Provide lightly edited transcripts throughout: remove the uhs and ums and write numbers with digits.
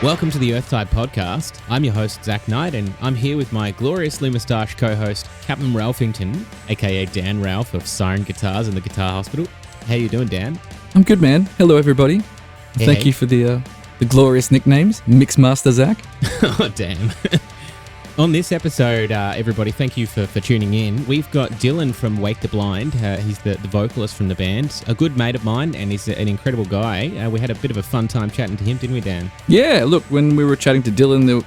Welcome to the Earthtide podcast. I'm your host, Zach Knight, and I'm here with my gloriously moustached co-host, Captain Ralphington, aka Dan Ralph of Siren Guitars and the Guitar Hospital. How you doing, Dan? I'm good, man. Hello, everybody. Thank you for the glorious nicknames. Mixmaster Zach. Oh, damn. On this episode, everybody, thank you for tuning in. We've got Dylan from Wake the Blind. He's the vocalist from the band, a good mate of mine, and he's an incredible guy. We had a bit of a fun time chatting to him, didn't we, Dan? Yeah, look, when we were chatting to Dylan,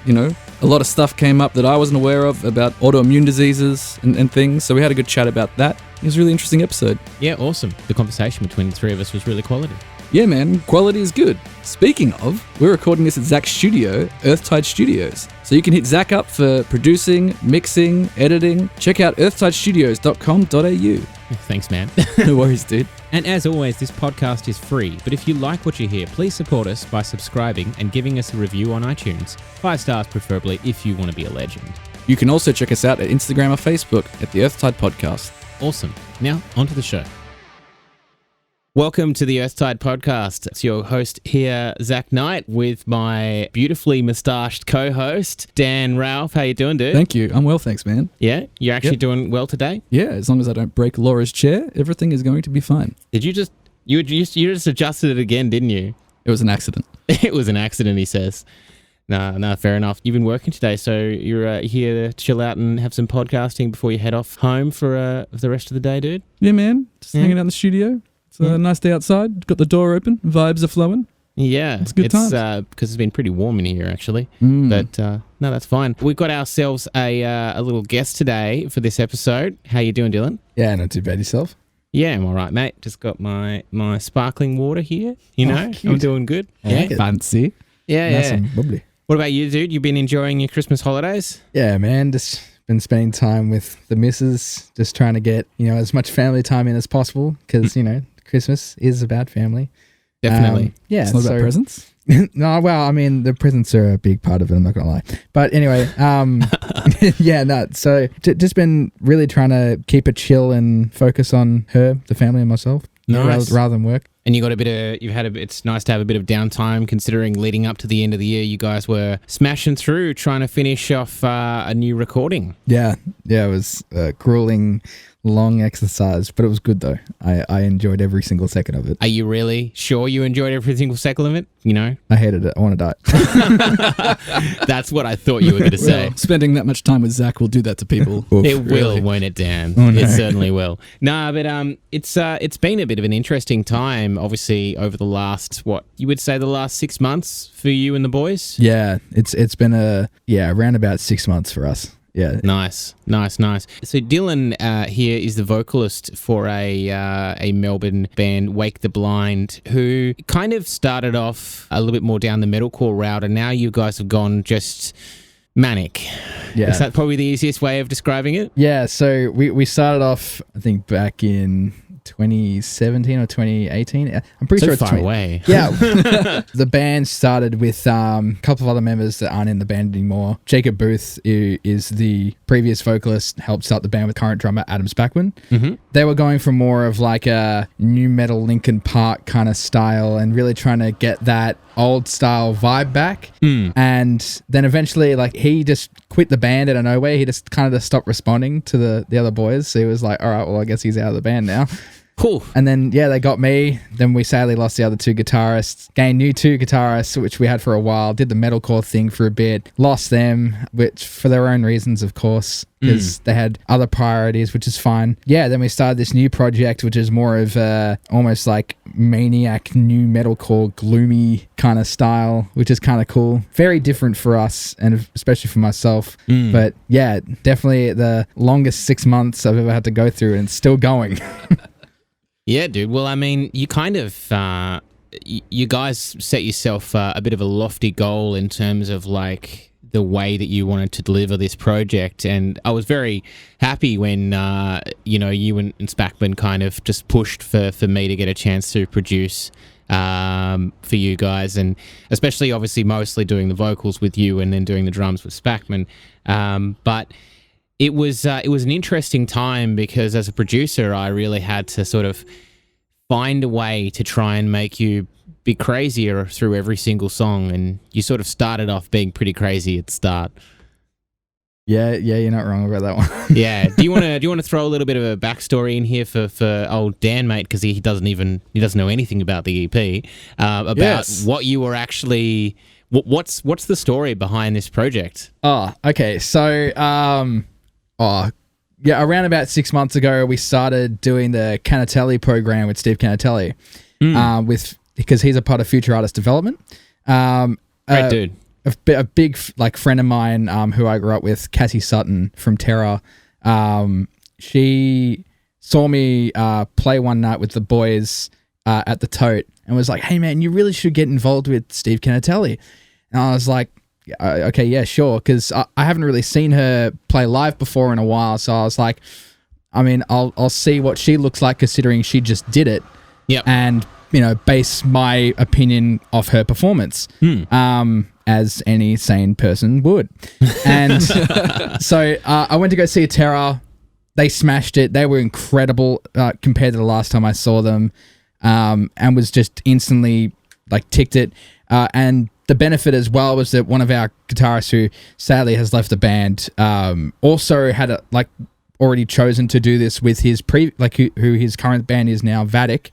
a lot of stuff came up that I wasn't aware of about autoimmune diseases and things, so we had a good chat about that. It was a really interesting episode. Yeah, awesome. The conversation between the three of us was really quality. Yeah, man, quality is good. Speaking of, we're recording this at Zach's studio, Earthtide Studios. So you can hit Zach up for producing, mixing, editing. Check out earthtidestudios.com.au. Thanks, man. No worries, dude. And as always, this podcast is free, but if you like what you hear, please support us by subscribing and giving us a review on iTunes. 5 stars preferably if you want to be a legend. You can also check us out at Instagram or Facebook at the Earthtide Podcast. Awesome. Now, on to the show. Welcome to the Earthtide podcast. It's your host here, Zach Knight, with my beautifully moustached co-host, Dan Ralph. How you doing, dude? Thank you. I'm well, thanks, man. Yeah? You're actually doing well today? Yeah, as long as I don't break Laura's chair, everything is going to be fine. Did you just... You just adjusted it again, didn't you? It was an accident. It was an accident, he says. No, fair enough. You've been working today, so you're here to chill out and have some podcasting before you head off home for the rest of the day, dude? Yeah, man. Just hanging out in the studio. It's a nice day outside. Got the door open. Vibes are flowing. Yeah. It's good times. Because it's been pretty warm in here, actually. Mm. But no, that's fine. We've got ourselves a little guest today for this episode. How you doing, Dylan? Yeah, not too bad. Yourself? Yeah, I'm all right, mate. Just got my sparkling water here. I'm doing good. Yeah, fancy. Yeah, nice and bubbly. What about you, dude? You been enjoying your Christmas holidays? Yeah, man. Just been spending time with the missus, just trying to get, as much family time in as possible because, Christmas is about family. Definitely. It's not about presents? No, well, I mean, the presents are a big part of it, I'm not going to lie. But anyway, so just been really trying to keep it chill and focus on her, the family, and myself. Nice. Rather than work. And it's nice to have a bit of downtime considering leading up to the end of the year, you guys were smashing through trying to finish off a new recording. Yeah, it was a grueling, long exercise, but it was good though. I enjoyed every single second of it. Are you really sure you enjoyed every single second of it? I hated it. I want to die. That's what I thought you were going to say. Well, spending that much time with Zach will do that to people. It will, won't it, Dan? Oh, no. It certainly will. No, but it's been a bit of an interesting time, obviously, over the last, you would say the last 6 months for you and the boys? Yeah, it's been around about 6 months for us. Yeah. Nice. So Dylan here is the vocalist for a Melbourne band, Wake the Blind, who kind of started off a little bit more down the metalcore route, and now you guys have gone just manic. Yeah. Is that probably the easiest way of describing it? Yeah, so we started off, I think, back in 2017 or 2018. I'm pretty sure it's far away. Yeah. The band started with a couple of other members that aren't in the band anymore. Jacob Booth, who is the previous vocalist, helped start the band with current drummer Adam Spackman. Mm-hmm. They were going for more of like a new metal Linkin Park kind of style and really trying to get that old style vibe back. And then eventually he just quit the band out of nowhere. He just kind of stopped responding to the other boys. So he was like, all right, well, I guess he's out of the band now. Cool. And then, they got me. Then we sadly lost the other 2 guitarists. Gained new 2 guitarists, which we had for a while. Did the metalcore thing for a bit. Lost them, which for their own reasons, of course, because they had other priorities, which is fine. Yeah, then we started this new project, which is more of almost like maniac new metalcore, gloomy kind of style, which is kind of cool. Very different for us, and especially for myself. But yeah, definitely the longest 6 months I've ever had to go through, and it's still going. Yeah, dude. Well, I mean, you kind of, you guys set yourself a bit of a lofty goal in terms of like the way that you wanted to deliver this project. And I was very happy when, you and Spackman kind of just pushed for me to get a chance to produce for you guys. And especially, obviously, mostly doing the vocals with you and then doing the drums with Spackman. But it was an interesting time because as a producer, I really had to sort of find a way to try and make you be crazier through every single song, and you sort of started off being pretty crazy at the start. Yeah, you're not wrong about that one. Yeah. Do you want to throw a little bit of a backstory in here for old Dan, mate, because he doesn't know anything about the EP, about what you were actually. What's the story behind this project? Oh, okay. So, around about 6 months ago, we started doing the Canatelli program with Steve Canatelli, because he's a part of Future Artist Development. Great dude. A big friend of mine who I grew up with, Cassie Sutton from Terra. She saw me play one night with the boys at the Tote and was like, "Hey man, you really should get involved with Steve Canatelli." And I was like, "Okay, yeah, sure," because I haven't really seen her play live before in a while. So I was like, I mean, I'll see what she looks like considering she just did it. Yep. And base my opinion off her performance. As any sane person would. And so I went to go see Terra. They smashed it. They were incredible compared to the last time I saw them, and was just instantly ticked it. And the benefit as well was that one of our guitarists, who sadly has left the band, also had already chosen to do this with his who his current band is now, Vatic,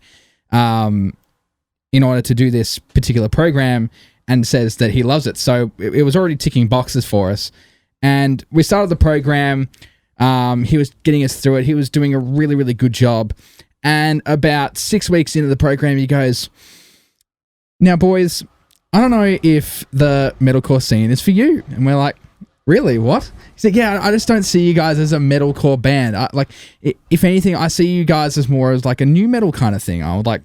in order to do this particular program, and says that he loves it. So it was already ticking boxes for us. And we started the program. He was getting us through it. He was doing a really, really good job. And about 6 weeks into the program, he goes, "Now, boys, I don't know if the metalcore scene is for you." And we're like, "Really? What?" He said, "Yeah, I just don't see you guys as a metalcore band. If anything, I see you guys as more as a new metal kind of thing." I was like,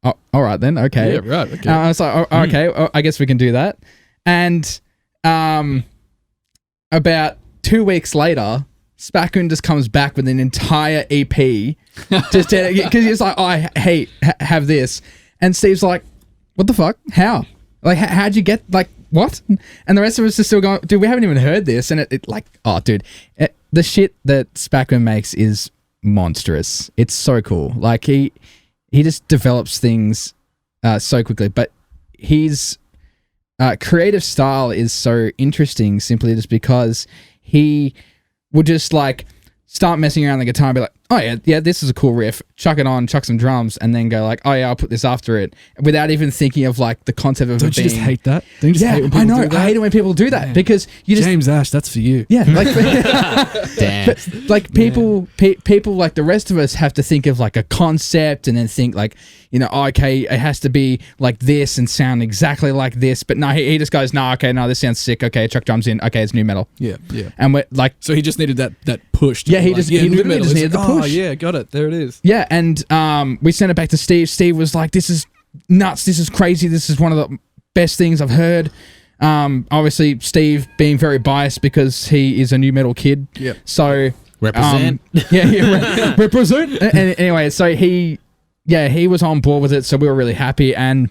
"Oh, all right then, okay." Yeah, right. Okay. I was like, "Oh, okay, I guess we can do that." And about 2 weeks later, Spackun just comes back with an entire EP, just because he's like, "Oh, have this," and Steve's like, "What the fuck? How? How'd you get what?" And the rest of us are still going, "Dude, we haven't even heard this." And the shit that Spackun makes is monstrous. It's so cool. He just develops things so quickly, but his creative style is so interesting simply just because he would just start messing around the guitar and be like, "Oh yeah, this is a cool riff, chuck it on, chuck some drums," and then go "Oh yeah, I'll put this after it," without even thinking of the concept of Don't it you being... just hate that? Don't you just hate when people I know. do that? I hate it when people do that because you just... James Ash, that's for you. Yeah, Damn. People like the rest of us have to think of a concept and then think okay, it has to be like this and sound exactly like this. But no, he just goes, "No, okay, no, this sounds sick. Okay, chuck drums in. Okay, it's new metal." Yeah. And we're So he just needed that push. Yeah, he literally just needed the push. Oh yeah, got it. There it is. Yeah, and we sent it back to Steve. Steve was like, "This is nuts. This is crazy. This is one of the best things I've heard." Obviously, Steve being very biased because he is a new metal kid. Yeah. So Represent. Represent. And anyway, so he was on board with it. So we were really happy, and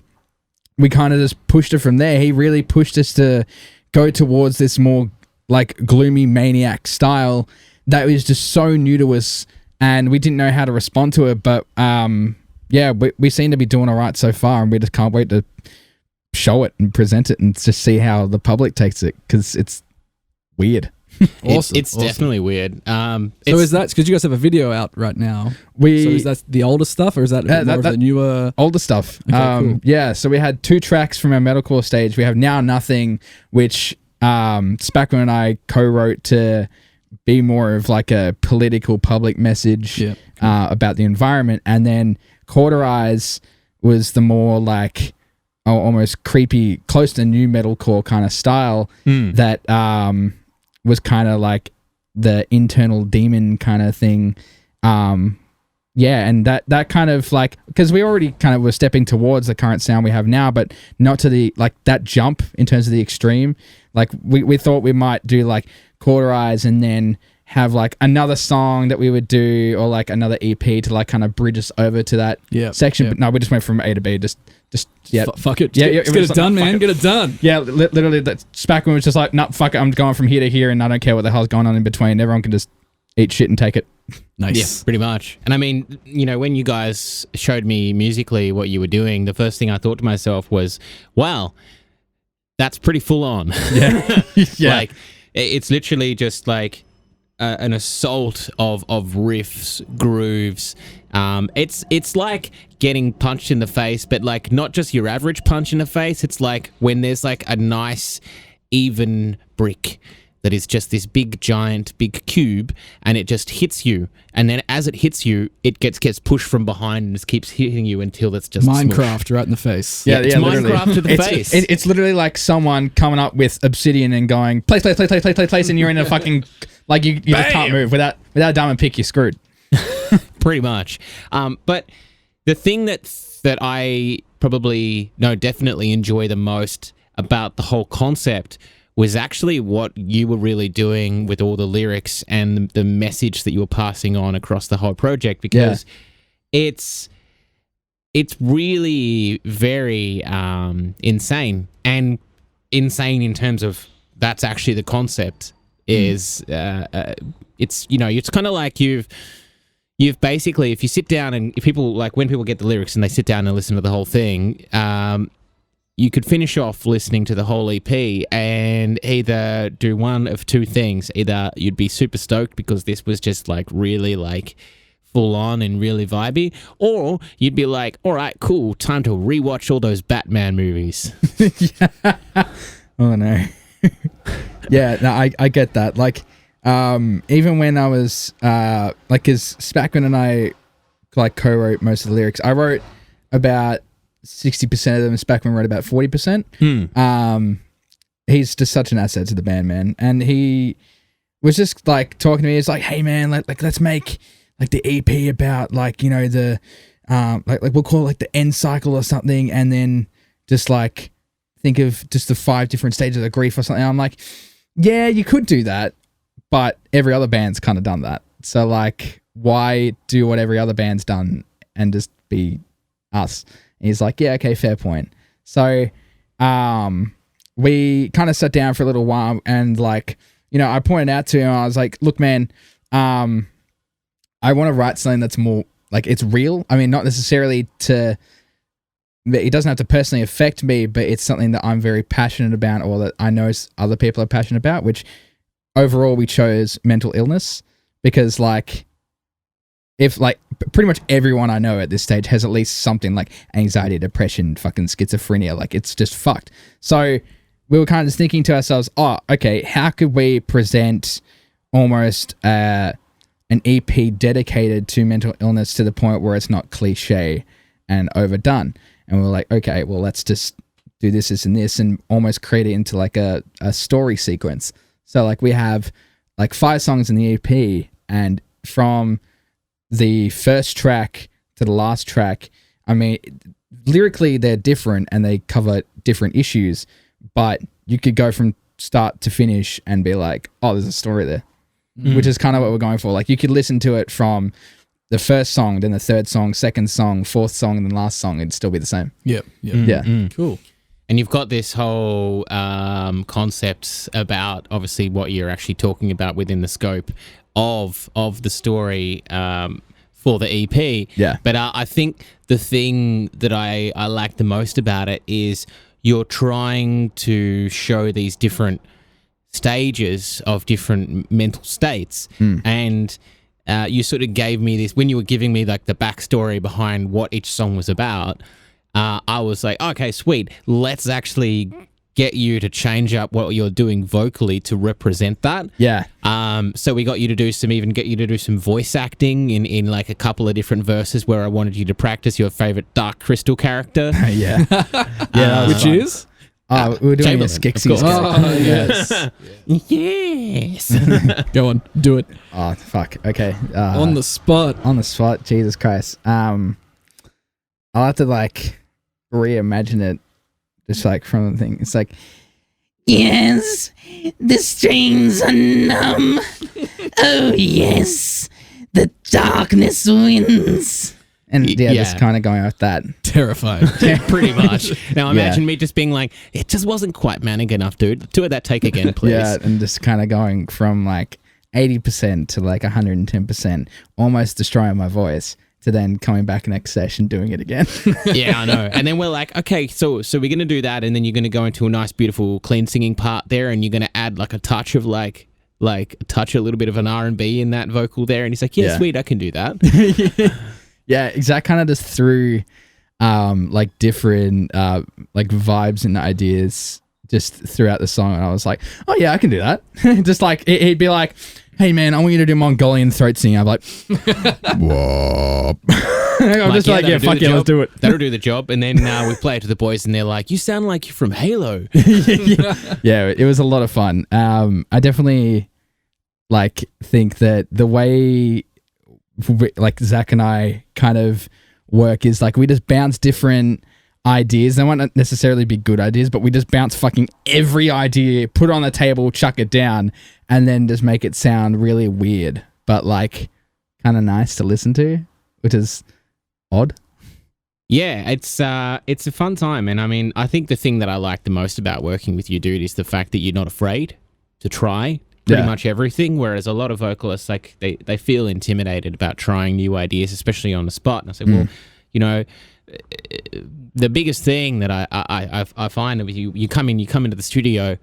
we kind of just pushed it from there. He really pushed us to go towards this more gloomy maniac style that was just so new to us, and we didn't know how to respond to it. But we seem to be doing all right so far, and we just can't wait to show it and present it and just see how the public takes it, because it's weird. Awesome. It's definitely weird. So is that because you guys have a video out right now? So is that the older stuff, or is that more of the newer older stuff? Okay, cool. Yeah. So we had 2 tracks from our metalcore stage. We have Now Nothing, which Spackman and I co-wrote to be more of a political public message about the environment, and then Cauterize was the more almost creepy, close to new metalcore kind of style that was kind of the internal demon kind of thing. And that kind of because we already kind of were stepping towards the current sound we have now, but not to the that jump in terms of the extreme. We thought we might do Cauterize and then have another song that we would do, or another EP to kind of bridge us over to that section. But no, we just went from A to B. Just fuck it. Yeah, just get it done, man. Get it done. Yeah, literally, that Spackman was just "No, fuck it. I'm going from here to here, and I don't care what the hell's going on in between. Everyone can just eat shit and take it. Nice. Yeah, pretty much. And I mean, when you guys showed me musically what you were doing, the first thing I thought to myself was, wow, that's pretty full on. Yeah. Yeah. Like, it's literally just like an assault of riffs, grooves. It's like getting punched in the face, but like not just your average punch in the face. It's like when there's like a nice, even brick that is just this big cube, and it just hits you, and then as it hits you, it gets pushed from behind and just keeps hitting you until it's just Minecraft right in the face. Yeah, it's literally. Minecraft to the face. It's literally like someone coming up with obsidian and going place, and you're in a fucking like you just can't move without a diamond pick. You're screwed. Pretty much. But the thing that I definitely enjoy the most about the whole concept was actually what you were really doing with all the lyrics and the message that you were passing on across the whole project, because it's really very insane, and insane in terms of that's actually the concept is it's kind of like you've basically, if you sit down and if people, like when people get the lyrics and they sit down and listen to the whole thing, you could finish off listening to the whole EP and either do one of two things. Either you'd be super stoked because this was just like really like full on and really vibey, or you'd be like, all right, cool, time to rewatch all those Batman movies. Oh no. Yeah, no, I get that. Like, even when I was like, cause Spackman and I like co-wrote most of the lyrics. I wrote about 60% of them. Spackman wrote about 40%. He's just such an asset to the band, man. And he was just like talking to me. He's like, hey man, let's make like the EP about like, the like we'll call it like the end cycle or something, and then just like think of just the 5 different stages of grief or something. And I'm like, yeah, you could do that, but every other band's kind of done that. So like, why do what every other band's done and just be us? And he's like, yeah, okay, fair point. So we kind of sat down for a little while, and like, I pointed out to him, I was like, look, man, I want to write something that's more like it's real. I mean, not necessarily it doesn't have to personally affect me, but it's something that I'm very passionate about, or that I know other people are passionate about, which overall we chose mental illness, because like, if like pretty much everyone I know at this stage has at least something like anxiety, depression, fucking schizophrenia, like it's just fucked. So we were kind of just thinking to ourselves, oh, okay, how could we present almost an EP dedicated to mental illness to the point where it's not cliche and overdone? And we're like, okay, well, let's just do this, and almost create it into like a story sequence. So like we have like 5 songs in the EP, and from the first track to the last track, I mean, lyrically they're different and they cover different issues, but you could go from start to finish and be like, oh, there's a story there, which is kind of what we're going for. Like you could listen to it from the first song, then the third song, second song, fourth song, and then last song. It'd still be the same. Yep. Yeah. Cool. And you've got this whole concept about obviously what you're actually talking about within the scope of the story for the EP. Yeah. But I think the thing that I like the most about it is you're trying to show these different stages of different mental states. And you sort of gave me this, when you were giving me like the backstory behind what each song was about, I was like, okay, sweet. Let's actually get you to change up what you're doing vocally to represent that. Yeah. So we got you to do some voice acting in like a couple of different verses where I wanted you to practice your favorite Dark Crystal character. Yeah. Yeah. Which is? We were doing a Chamberlain, Skeksis. Oh, yes. Yes. Go on, do it. Oh, fuck. Okay. On the spot. On the spot. Jesus Christ. I'll have to like reimagine it just like from the thing. It's like, yes, the strings are numb. Oh, yes, the darkness wins. And yeah, just kind of going with that. Terrified. Pretty much. Now imagine me just being like, it just wasn't quite manic enough, dude. Do it that take again, please. Yeah, and just kind of going from like 80% to like 110%, almost destroying my voice, to then coming back next session doing it again. Yeah, I know. And then we're like, okay, so we're going to do that, and then you're going to go into a nice, beautiful, clean singing part there, and you're going to add like a touch of a little bit of an R&B in that vocal there. And he's like, yeah, sweet, I can do that. Yeah, Zach kind of just threw like different like vibes and ideas just throughout the song, and I was like, oh yeah, I can do that. Just like he'd be like, hey man, I want you to do Mongolian throat singing. I'm like, whoa. I'm just like, yeah, fuck yeah, let's do it. That'll do the job. And then we play it to the boys, and they're like, you sound like you're from Halo. Yeah, it was a lot of fun. I definitely like think that the way like Zach and I kind of work is like we just bounce different ideas. They won't necessarily be good ideas, but we just bounce fucking every idea, put it on the table, chuck it down, and then just make it sound really weird, but like kind of nice to listen to, which is odd. Yeah, it's a fun time. And I mean, I think the thing that I like the most about working with you, dude, is the fact that you're not afraid to try pretty much everything, whereas a lot of vocalists, like they feel intimidated about trying new ideas, especially on the spot. And I said, well, you know, the biggest thing that I find with you come into the studio,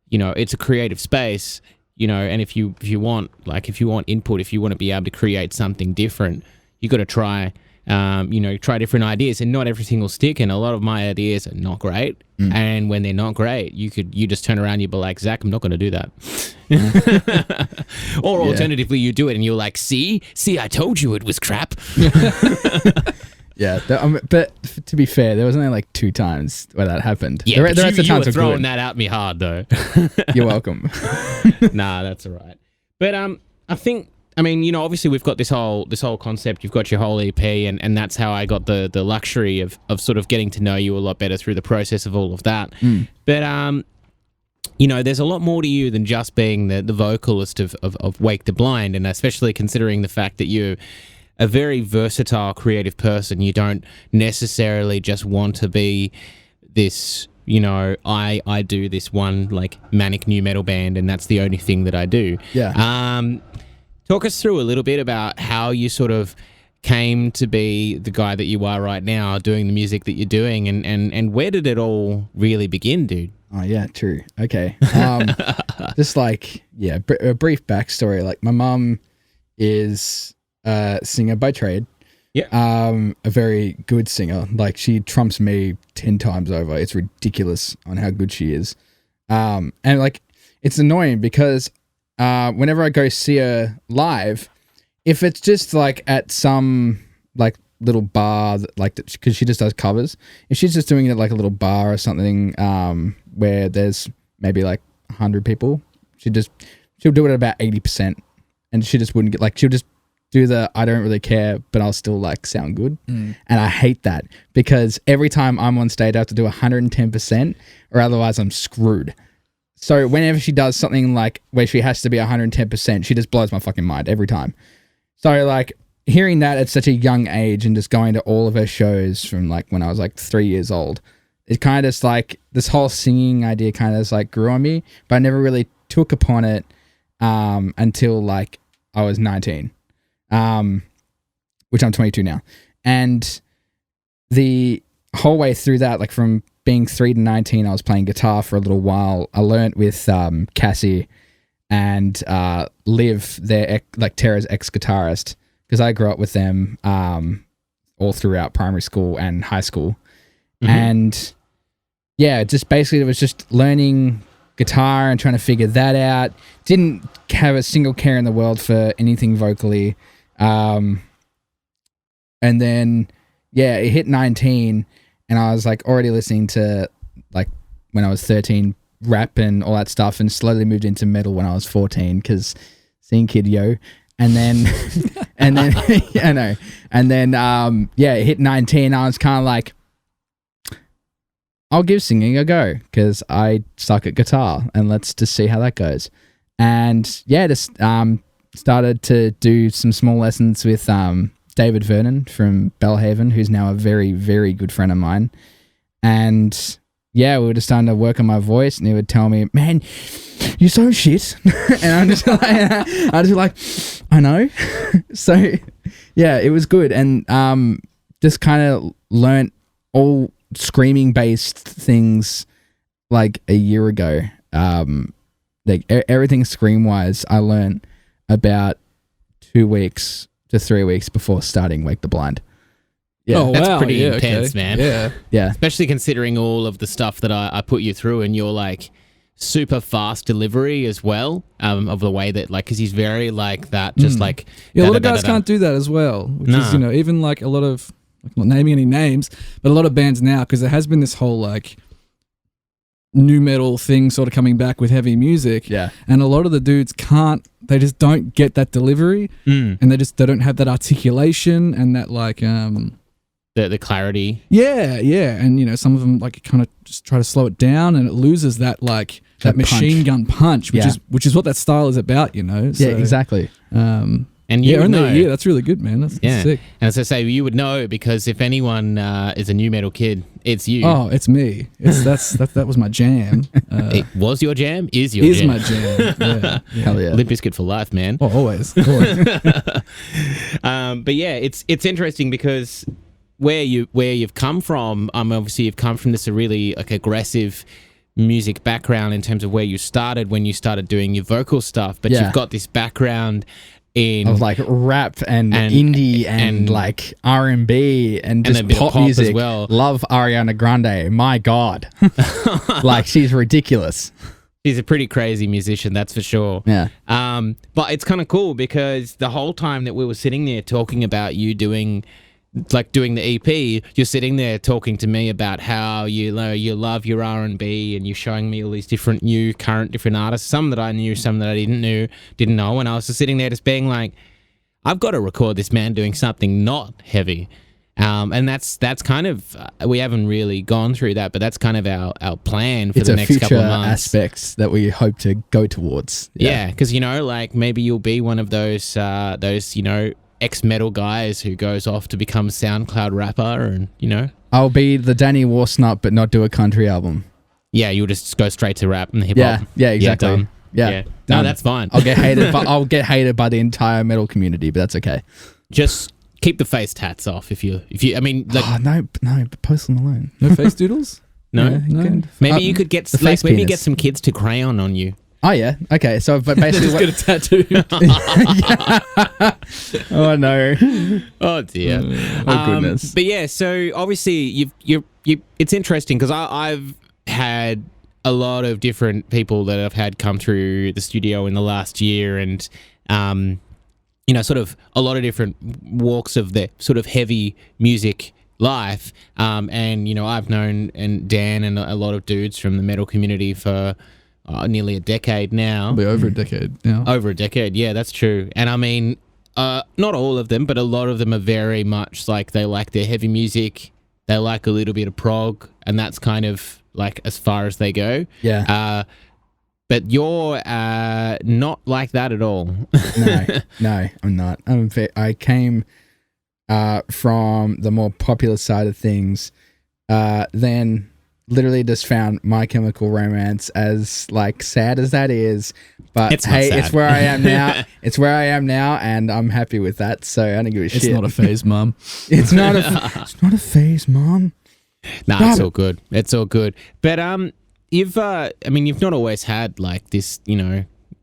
you know, it's a creative space, you know, and if you want input, if you want to be able to create something different, you got to try, try different ideas, and not everything will stick. And a lot of my ideas are not great. And when they're not great, you just turn around, you'd be like, Zach, I'm not going to do that. Or alternatively, you do it and you're like, see, I told you it was crap. Yeah, but to be fair, there was only like 2 times where that happened. Yeah, the rest of the times you were throwing that at me hard, though. You're welcome. Nah, that's all right. But I think, I mean, you know, obviously we've got this whole concept. You've got your whole EP, and that's how I got the luxury of sort of getting to know you a lot better through the process of all of that. But you know, there's a lot more to you than just being the vocalist of Wake the Blind, and especially considering the fact that you're a very versatile, creative person. You don't necessarily just want to be this, you know, I do this one like manic new metal band and that's the only thing that I do. Yeah. Talk us through a little bit about how you sort of came to be the guy that you are right now, doing the music that you're doing, and where did it all really begin, dude? Oh yeah, true. Okay. Just like, yeah, a brief backstory. Like my mum is a singer by trade. Yeah. A very good singer. Like she trumps me 10 times over. It's ridiculous on how good she is. And like it's annoying because whenever I go see her live, if it's just like at some like little bar, like because she just does covers, if she's just doing it at like a little bar or something where there's maybe like 100 people, she'll do it at about 80%, and she just wouldn't get like, she'll just do the I don't really care, but I'll still like sound good. And I hate that because every time I'm on stage I have to do 110% or otherwise I'm screwed. So whenever she does something like where she has to be 110%, she just blows my fucking mind every time. So like hearing that at such a young age and just going to all of her shows from like when I was like 3 years old, it kind of just like this whole singing idea kind of just like grew on me, but I never really took upon it until like I was 19, which I'm 22 now. And the whole way through that, like from being 3 to 19, I was playing guitar for a little while. I learned with Cassie and Liv, their like Tara's ex-guitarist, because I grew up with them all throughout primary school and high school. And yeah, just basically it was just learning guitar and trying to figure that out. Didn't have a single care in the world for anything vocally. And then, yeah, it hit 19 and I was like already listening to like when I was 13 rap and all that stuff, and slowly moved into metal when I was 14 because seeing Kid Yo. And then, yeah, I know. And then, yeah, it hit 19. I was kind of like, I'll give singing a go because I suck at guitar and let's just see how that goes. And yeah, just started to do some small lessons with David Vernon from Bellhaven, who's now a very, very good friend of mine. And yeah, we were just starting to work on my voice, and he would tell me, "Man, you're so shit," and I'm just like, I know. So, yeah, it was good, and just kind of learnt all screaming based things like a year ago. Like everything scream wise, I learnt about 2 weeks to 3 weeks before starting Wake the Blind. Yeah, Oh, That's wow. pretty Yeah, intense, okay. man. Yeah. yeah, Especially considering all of the stuff that I put you through, and your like super fast delivery as well, of the way that like, because he's very like that, just like Yeah, a lot of da-da-da-da-da. guys can't do that as well, which Nah. is, you know, even like a lot of, like, not naming any names, but a lot of bands now, because there has been this whole like new metal thing sort of coming back with heavy music, yeah, and a lot of the dudes they just don't get that delivery, and they don't have that articulation and that like the clarity. yeah, and you know, some of them like kind of just try to slow it down, and it loses that like that That machine gun punch, Yeah. which is what that style is about, you know. So, yeah, exactly. And you Yeah, would only know. a year. That's really good, man. That's Yeah. sick. And as I say, you would know, because if anyone is a new metal kid, it's you. Oh, it's me. That was my jam. It was your jam, is your Is jam. my jam. Yeah. Hell yeah. Limp Bizkit for life, man. Oh, always. But yeah, it's interesting because where you've come from, obviously you've come from this really like aggressive music background in terms of where you started when you started doing your vocal stuff, but Yeah. you've got this background in Of like rap and indie and like R&B and just a bit of pop pop as music. well. Love Ariana Grande. My God. Like, she's ridiculous. He's a pretty crazy musician, that's for sure. Yeah. But it's kind of cool because the whole time that we were sitting there talking about you doing the EP, you're sitting there talking to me about how you love your R&B, and you're showing me all these different different artists, some that I knew, some that I didn't know, and I was just sitting there just being like, I've got to record this man doing something not heavy. And that's kind of we haven't really gone through that, but that's kind of our plan for It's the a next couple future of months. aspects that we hope to go towards. Yeah, because like maybe you'll be one of those ex-metal guys who goes off to become a SoundCloud rapper, and I'll be the Danny Warsnut, but not do a country album. yeah, you'll just go straight to rap and hip Yeah, hop. yeah, exactly. done. Yeah. No, Done. that's fine. I'll get hated, but I'll get hated by the entire metal community, but that's okay. Just keep the face tats off if you I mean, like, Oh, no, but Post Malone. No face doodles? no. Yeah, you can. Maybe you could get the face maybe penis. get some kids to crayon on you. Oh, yeah. Okay, so but basically Just get a tattoo. oh, no. Oh dear. Oh, goodness. But yeah, so obviously you it's interesting because I've had a lot of different people that I've had come through the studio in the last year, and sort of a lot of different walks of the sort of heavy music life. And I've known Dan and a lot of dudes from the metal community for nearly a decade now. Be over a decade now. Over a decade, yeah, that's true. And I mean, not all of them, but a lot of them are very much like they like their heavy music. They like a little bit of prog, and that's kind of like as far as they go. Yeah. But you're not like that at all. No, I'm not. I came from the more popular side of things, then literally just found My Chemical Romance, as like sad as that is, but It's not hey, sad. it's where I am now. It's where I am now, and I'm happy with that. So I don't give a shit. It's not a phase, Mum. It's not a phase, Mom. Nah, it's all good. It's all good. But you've not always had like this,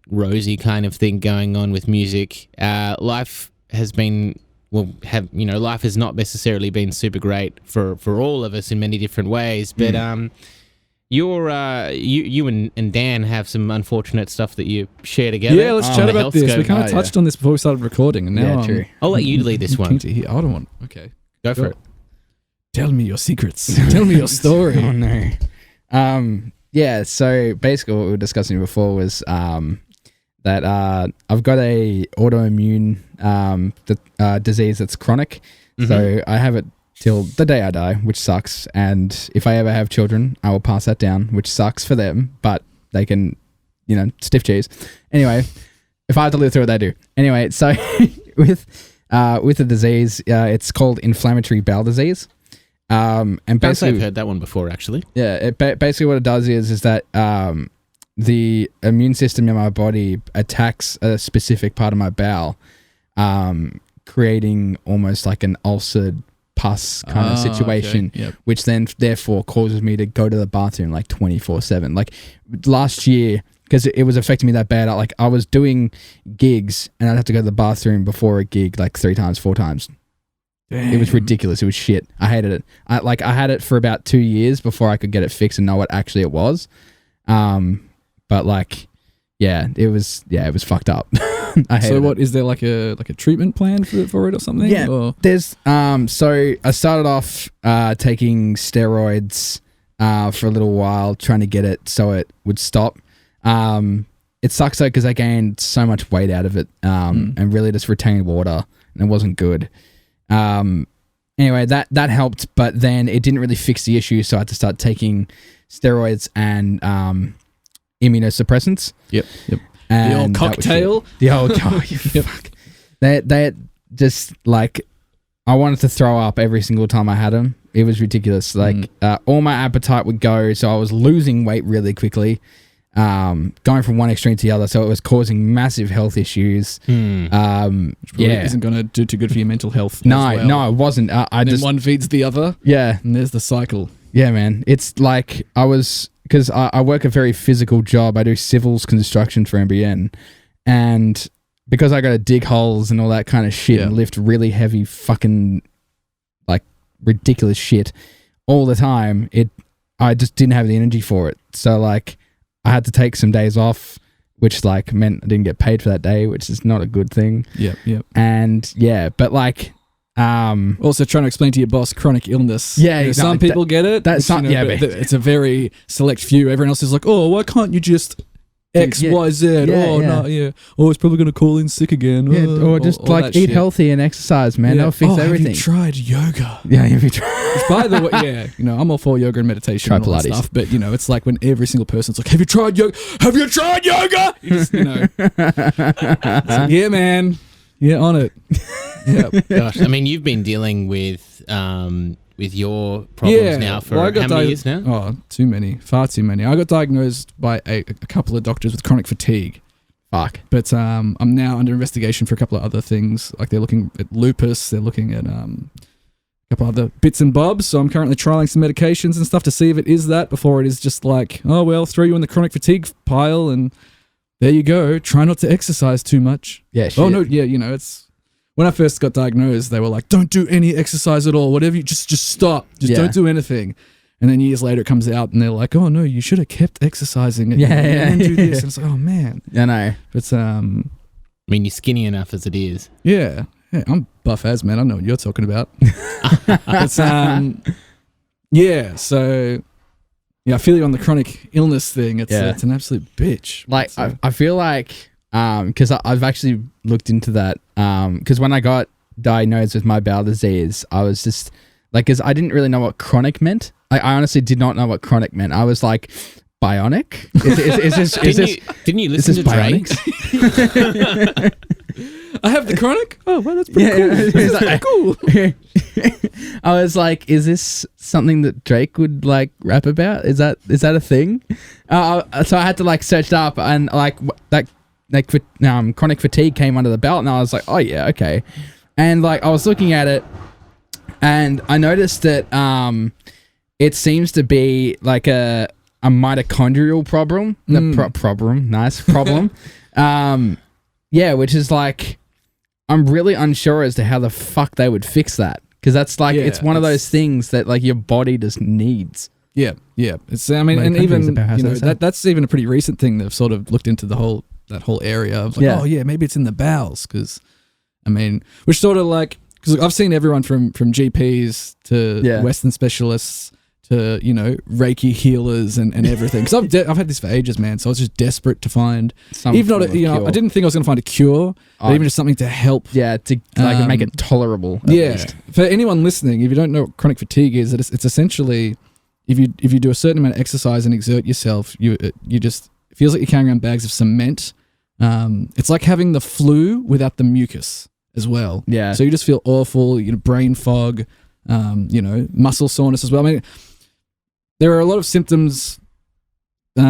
rosy kind of thing going on with music. Life has been life has not necessarily been super great for all of us in many different ways. But you and Dan have some unfortunate stuff that you share together. Yeah, let's on chat the about this. We Healthscope. kind of touched on this before we started recording, and now Yeah, I'm true. I'll let you lead this keen one. to hear. I don't want. Okay, Go for it. Tell me your secrets. Tell me your story. Oh no. Yeah, so basically what we were discussing before was that I've got a autoimmune disease that's chronic. So I have it till the day I die, which sucks. And if I ever have children, I will pass that down, which sucks for them, but they can, stiff cheese. Anyway, if I have to live through it, they do. Anyway, so with the disease, it's called inflammatory bowel disease. And I've basically, heard that one before, actually. yeah, basically what it does is that the immune system in my body attacks a specific part of my bowel, creating almost like an ulcered pus kind of situation, okay. Yep. which then therefore causes me to go to the bathroom like 24/7. Like last year, because it was affecting me that bad, I was doing gigs and I'd have to go to the bathroom before a gig like 3 times, 4 times. Damn. It was ridiculous. It was shit. I hated it. I had it for about 2 years before I could get it fixed and know what actually it was. But like, yeah, it was fucked up. I hated So what it. is there like a treatment plan for it or something? Yeah, Or? there's so I started off taking steroids for a little while, trying to get it so it would stop. It sucks though because I gained so much weight out of it, and really just retained water, and it wasn't good. Anyway, that helped, but then it didn't really fix the issue, so I had to start taking steroids and immunosuppressants. Yep. And The old that was cocktail. shit. The old fuck. They just like, I wanted to throw up every single time I had them. It was ridiculous. Like all my appetite would go, so I was losing weight really quickly, going from one extreme to the other. So it was causing massive health issues. Which really isn't going to do too good for your mental health. No, as well. no, it wasn't. I And then just one feeds the other, yeah. and there's the cycle. Yeah, man. It's like because I work a very physical job. I do civils construction for NBN. And because I got to dig holes and all that kind of shit and lift really heavy fucking like ridiculous shit all the time, I just didn't have the energy for it. So like I had to take some days off, which like meant I didn't get paid for that day, which is not a good thing. Yep. And yeah, but like Also trying to explain to your boss chronic illness. Yeah, You know, exactly. some people get it. That's not- yeah, but- it's a very select few. Everyone else is like, oh, why can't you just X, Yeah. Y, Z? Yeah, Oh, yeah. no, yeah. Oh, it's probably going to call in sick again. yeah, Oh, or just all like that eat shit. healthy and exercise, man. Yeah. That'll fix everything. Have you tried yoga? Yeah, if you try. Which, by the way, yeah, you know, I'm all for yoga and meditation Try and all that Pilates. stuff, but you know, it's like when every single person's like, have you tried yoga? Have you tried yoga? You just, you know, it's like, yeah, man. Yeah, on it. Yeah. Gosh, I mean, you've been dealing with your problems now for Well, I got how many years now? Oh, too many. Far too many. I got diagnosed by a couple of doctors with chronic fatigue. Fuck. But I'm now under investigation for a couple of other things. Like they're looking at lupus. They're looking at a couple other bits and bobs. So I'm currently trialing some medications and stuff to see if it is that before it is just like, oh, well, throw you in the chronic fatigue pile and there you go. Try not to exercise too much. Yeah, shit. Oh, no, yeah, you know, it's... When I first got diagnosed, they were like, don't do any exercise at all. Whatever, you just stop. Just don't do anything. And then years later it comes out and they're like, oh, no, you should have kept exercising. And do this. And it's like, oh, man. I know. But, I mean, you're skinny enough as it is. yeah, I'm buff as, man. I know what you're talking about. But, yeah, so... Yeah, I feel you on the chronic illness thing. It's an absolute bitch. Like, I feel like... because I've actually looked into that. Because when I got diagnosed with my bowel disease, I was just like, because I didn't really know what chronic meant. Like, I honestly did not know what chronic meant. I was like, bionic? Didn't you listen to Drake? I have the chronic? Oh, well, that's pretty cool. Cool. I was like, is this something that Drake would like rap about? Is that a thing? So I had to like search it up and like that. Like chronic fatigue came under the belt and I was like, oh yeah, okay. And like I was looking at it and I noticed that it seems to be like a mitochondrial problem. Problem. Yeah, which is like I'm really unsure as to how the fuck they would fix that. Because that's like it's one of those things that like your body just needs. Yeah. It's and even you know that's even a pretty recent thing. They've sort of looked into that whole area of like, oh yeah, maybe it's in the bowels. Because I mean, which sort of like because I've seen everyone from GPs to Western specialists to Reiki healers and everything. Because I've had this for ages, man. So I was just desperate to find I didn't think I was going to find a cure, but even just something to help. Yeah, to like make it tolerable. At least. For anyone listening, if you don't know what chronic fatigue is, it's essentially if you do a certain amount of exercise and exert yourself, you just it feels like you're carrying around bags of cement. It's like having the flu without the mucus as well. Yeah. So you just feel awful, brain fog, muscle soreness as well. I mean, there are a lot of symptoms, a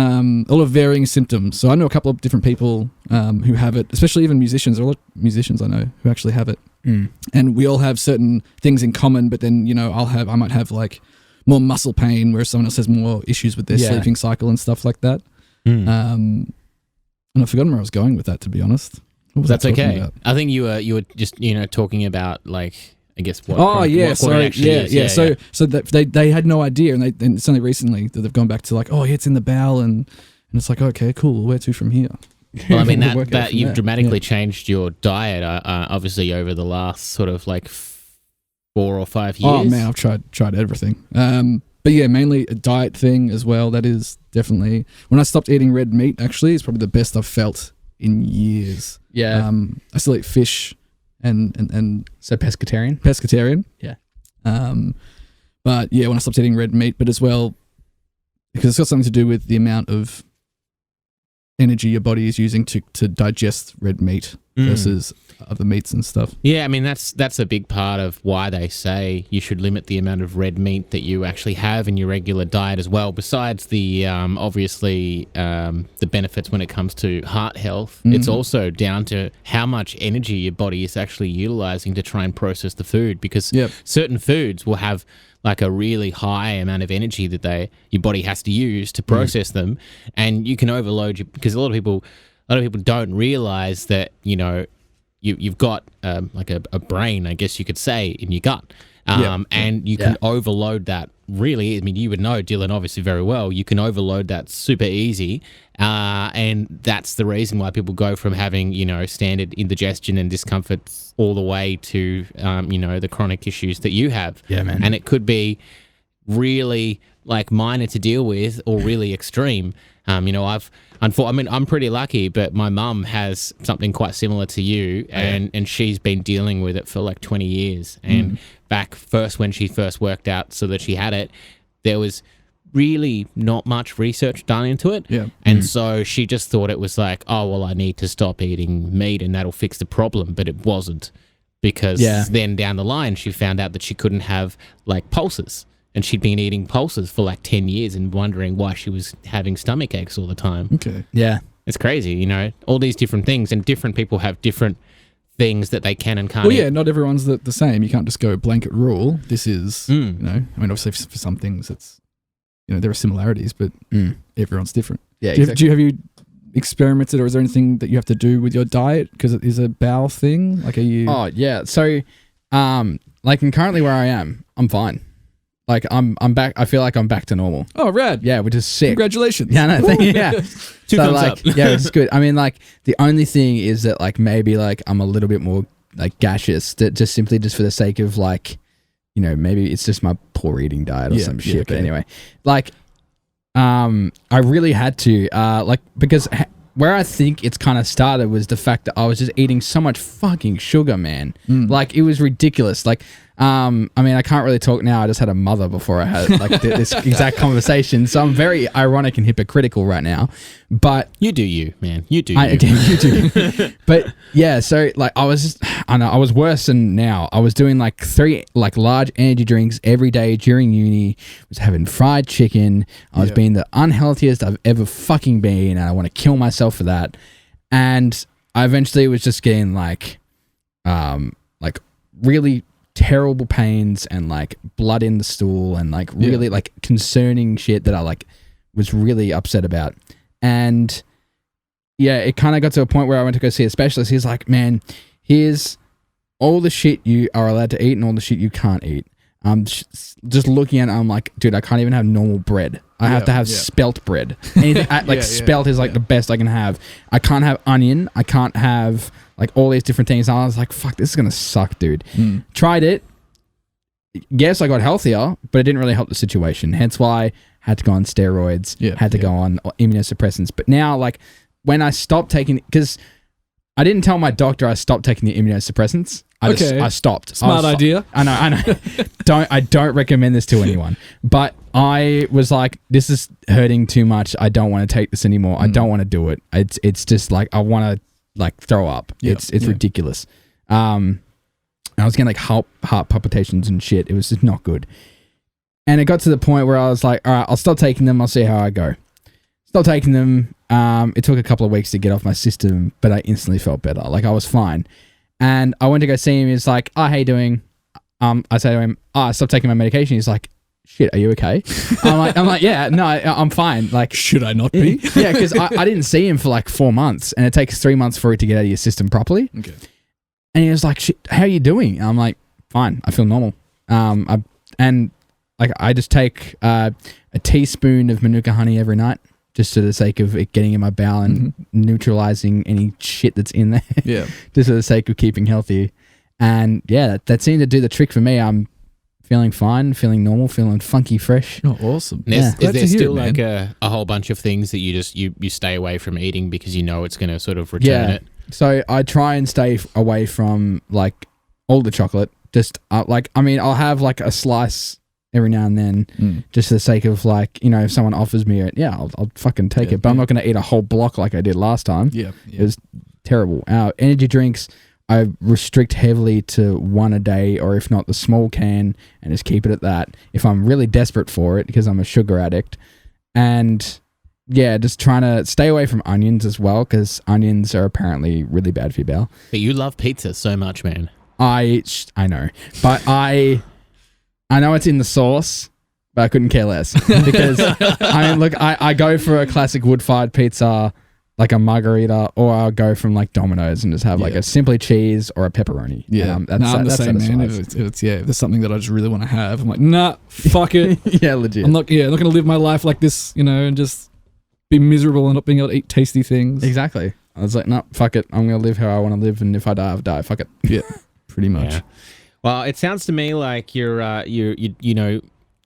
lot of varying symptoms. So I know a couple of different people who have it, especially even musicians. There are a lot of musicians I know who actually have it. And we all have certain things in common, but then, I might have like more muscle pain, whereas someone else has more issues with their sleeping cycle and stuff like that. And I've forgotten where I was going with that, to be honest. What was That's I talking okay. about? I think you were just talking about like, I guess what. Oh yeah, what sorry, it actually is. So that they had no idea, and it's only recently that they've gone back to like, oh yeah, it's in the bowel, and it's like, okay, cool, where to from here? Well, I mean that you've dramatically changed your diet, obviously over the last sort of like 4 or 5 years. Oh man, I've tried everything. But yeah, mainly a diet thing as well. That is definitely when I stopped eating red meat. Actually, it's probably the best I've felt in years. Yeah. I still eat fish and So pescatarian? pescatarian. Yeah. But yeah, when I stopped eating red meat, but as well because it's got something to do with the amount of energy your body is using to digest red meat versus other meats and stuff. Yeah, I mean that's a big part of why they say you should limit the amount of red meat that you actually have in your regular diet as well. Besides the obviously the benefits when it comes to heart health, it's also down to how much energy your body is actually utilizing to try and process the food, because certain foods will have like a really high amount of energy that your body has to use to process them, and you can overload because a lot of people don't realize that you've got like a brain, I guess you could say, in your gut, and you can overload that really. I mean, you would know, Dylan, obviously very well. You can overload that super easy, and that's the reason why people go from having standard indigestion and discomfort all the way to the chronic issues that you have. Yeah, man. And it could be really like minor to deal with or really extreme. I'm pretty lucky, but my mum has something quite similar to you, and she's been dealing with it for like 20 years. And back first when she first worked out so that she had it, there was really not much research done into it. Yeah. And so she just thought it was like, oh, well, I need to stop eating meat and that'll fix the problem. But it wasn't, because then down the line she found out that she couldn't have like pulses. And she'd been eating pulses for like 10 years and wondering why she was having stomach aches all the time. Okay. Yeah. It's crazy, all these different things, and different people have different things that they can and can't eat. Well, yeah, not everyone's the same. You can't just go blanket rule. This is, I mean, obviously for some things it's, there are similarities, but everyone's different. Yeah, have you experimented, or is there anything that you have to do with your diet because it is a bowel thing? Like, are you... Oh, yeah. So, like, and currently where I am, I'm fine. Like, I'm back. I feel like I'm back to normal. Oh, rad. Yeah, which is sick. Congratulations. Yeah, no, yeah. Two thumbs up. Yeah, it's good. I mean, like, the only thing is that, like, maybe, like, I'm a little bit more, like, gaseous, that just simply just for the sake of, like, maybe it's just my poor eating diet or some shit. Okay. But anyway, like, I really had to, like, because where I think it's kind of started was the fact that I was just eating so much fucking sugar, man. Like, it was ridiculous. Like, I mean, I can't really talk now. I just had a mother before I had like this exact conversation. So I'm very ironic and hypocritical right now. But you do you, man. You do you do. But yeah, so like I was worse than now. I was doing like 3 like large energy drinks every day during uni. Was having fried chicken. I was being the unhealthiest I've ever fucking been, and I want to kill myself for that. And I eventually was just getting like really terrible pains and like blood in the stool and like really like concerning shit that I like was really upset about. And yeah, it kind of got to a point where I went to go see a specialist. He's like, man, here's all the shit you are allowed to eat and all the shit you can't eat. Just looking at it, I'm like, dude, I can't even have normal bread. I have to have spelt bread. Anything spelt is like the best I can have. I can't have onion. I can't have like all these different things. And I was like, fuck, this is gonna suck, dude. Tried it. Yes, I got healthier, but it didn't really help the situation. Hence why I had to go on steroids. Had to go on immunosuppressants. But now, like, when I stopped taking, because I didn't tell my doctor I stopped taking the immunosuppressants. I stopped. Smart idea. I know. I don't recommend this to anyone. But I was like, this is hurting too much. I don't want to take this anymore. I don't want to do it. It's just like I want to like throw up. It's ridiculous. I was getting like heart palpitations and shit. It was just not good. And it got to the point where I was like, all right, I'll stop taking them. I'll see how I go. Stop taking them. It took a couple of weeks to get off my system, but I instantly felt better. Like I was fine. And I went to go see him. He's like, oh, how you doing? I say to him, I stopped taking my medication. He's like, shit, are you okay? I'm like, yeah, no, I'm fine. Like, should I not be? Yeah, because I didn't see him for like 4 months, and it takes 3 months for it to get out of your system properly. Okay. And he was like, shit, how are you doing? I'm like, fine, I feel normal. I just take a teaspoon of Manuka honey every night, just for the sake of it getting in my bowel and neutralizing any shit that's in there. Yeah. Just for the sake of keeping healthy. And yeah, that seemed to do the trick for me. I'm feeling fine, feeling normal, feeling funky fresh. Oh, awesome. Is there still like a whole bunch of things that you just you stay away from eating because you know it's going to sort of return it? So I try and stay away from like all the chocolate. Just I'll have like a slice every now and then, just for the sake of like, you know, if someone offers me it, I'll fucking take it. But I'm not going to eat a whole block like I did last time. Yeah. It was terrible. Energy drinks, I restrict heavily to one a day, or if not the small can, and just keep it at that if I'm really desperate for it, because I'm a sugar addict. And yeah, just trying to stay away from onions as well, because onions are apparently really bad for your bowel. But you love pizza so much, man. I know, but I know it's in the sauce, but I couldn't care less, because I go for a classic wood-fired pizza, like a margarita, or I'll go from like Domino's and just have like a simply cheese or a pepperoni. Yeah, I'm the same, man. If there's something that I just really want to have, I'm like, nah, fuck it. Yeah, legit. I'm not going to live my life like this, you know, and just be miserable and not being able to eat tasty things. Exactly. I was like, no, fuck it. I'm going to live how I want to live, and if I die, I'll die. Fuck it. Yeah, pretty much. Yeah. Well, it sounds to me like you're you know,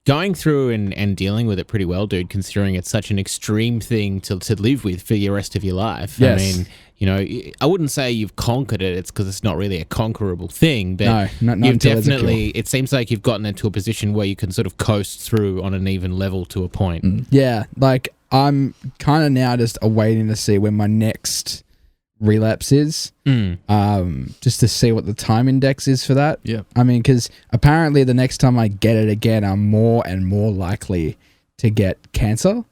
going through and dealing with it pretty well, dude, considering it's such an extreme thing to live with for the rest of your life. Yes. I mean, you know, I wouldn't say you've conquered it. It's because it's not really a conquerable thing. But not you've definitely, it seems like you've gotten into a position where you can sort of coast through on an even level to a point. Yeah, like I'm kind of now just awaiting to see when my next relapse is, just to see what the time index is for that. Yeah. I mean, because apparently the next time I get it again, I'm more and more likely to get cancer.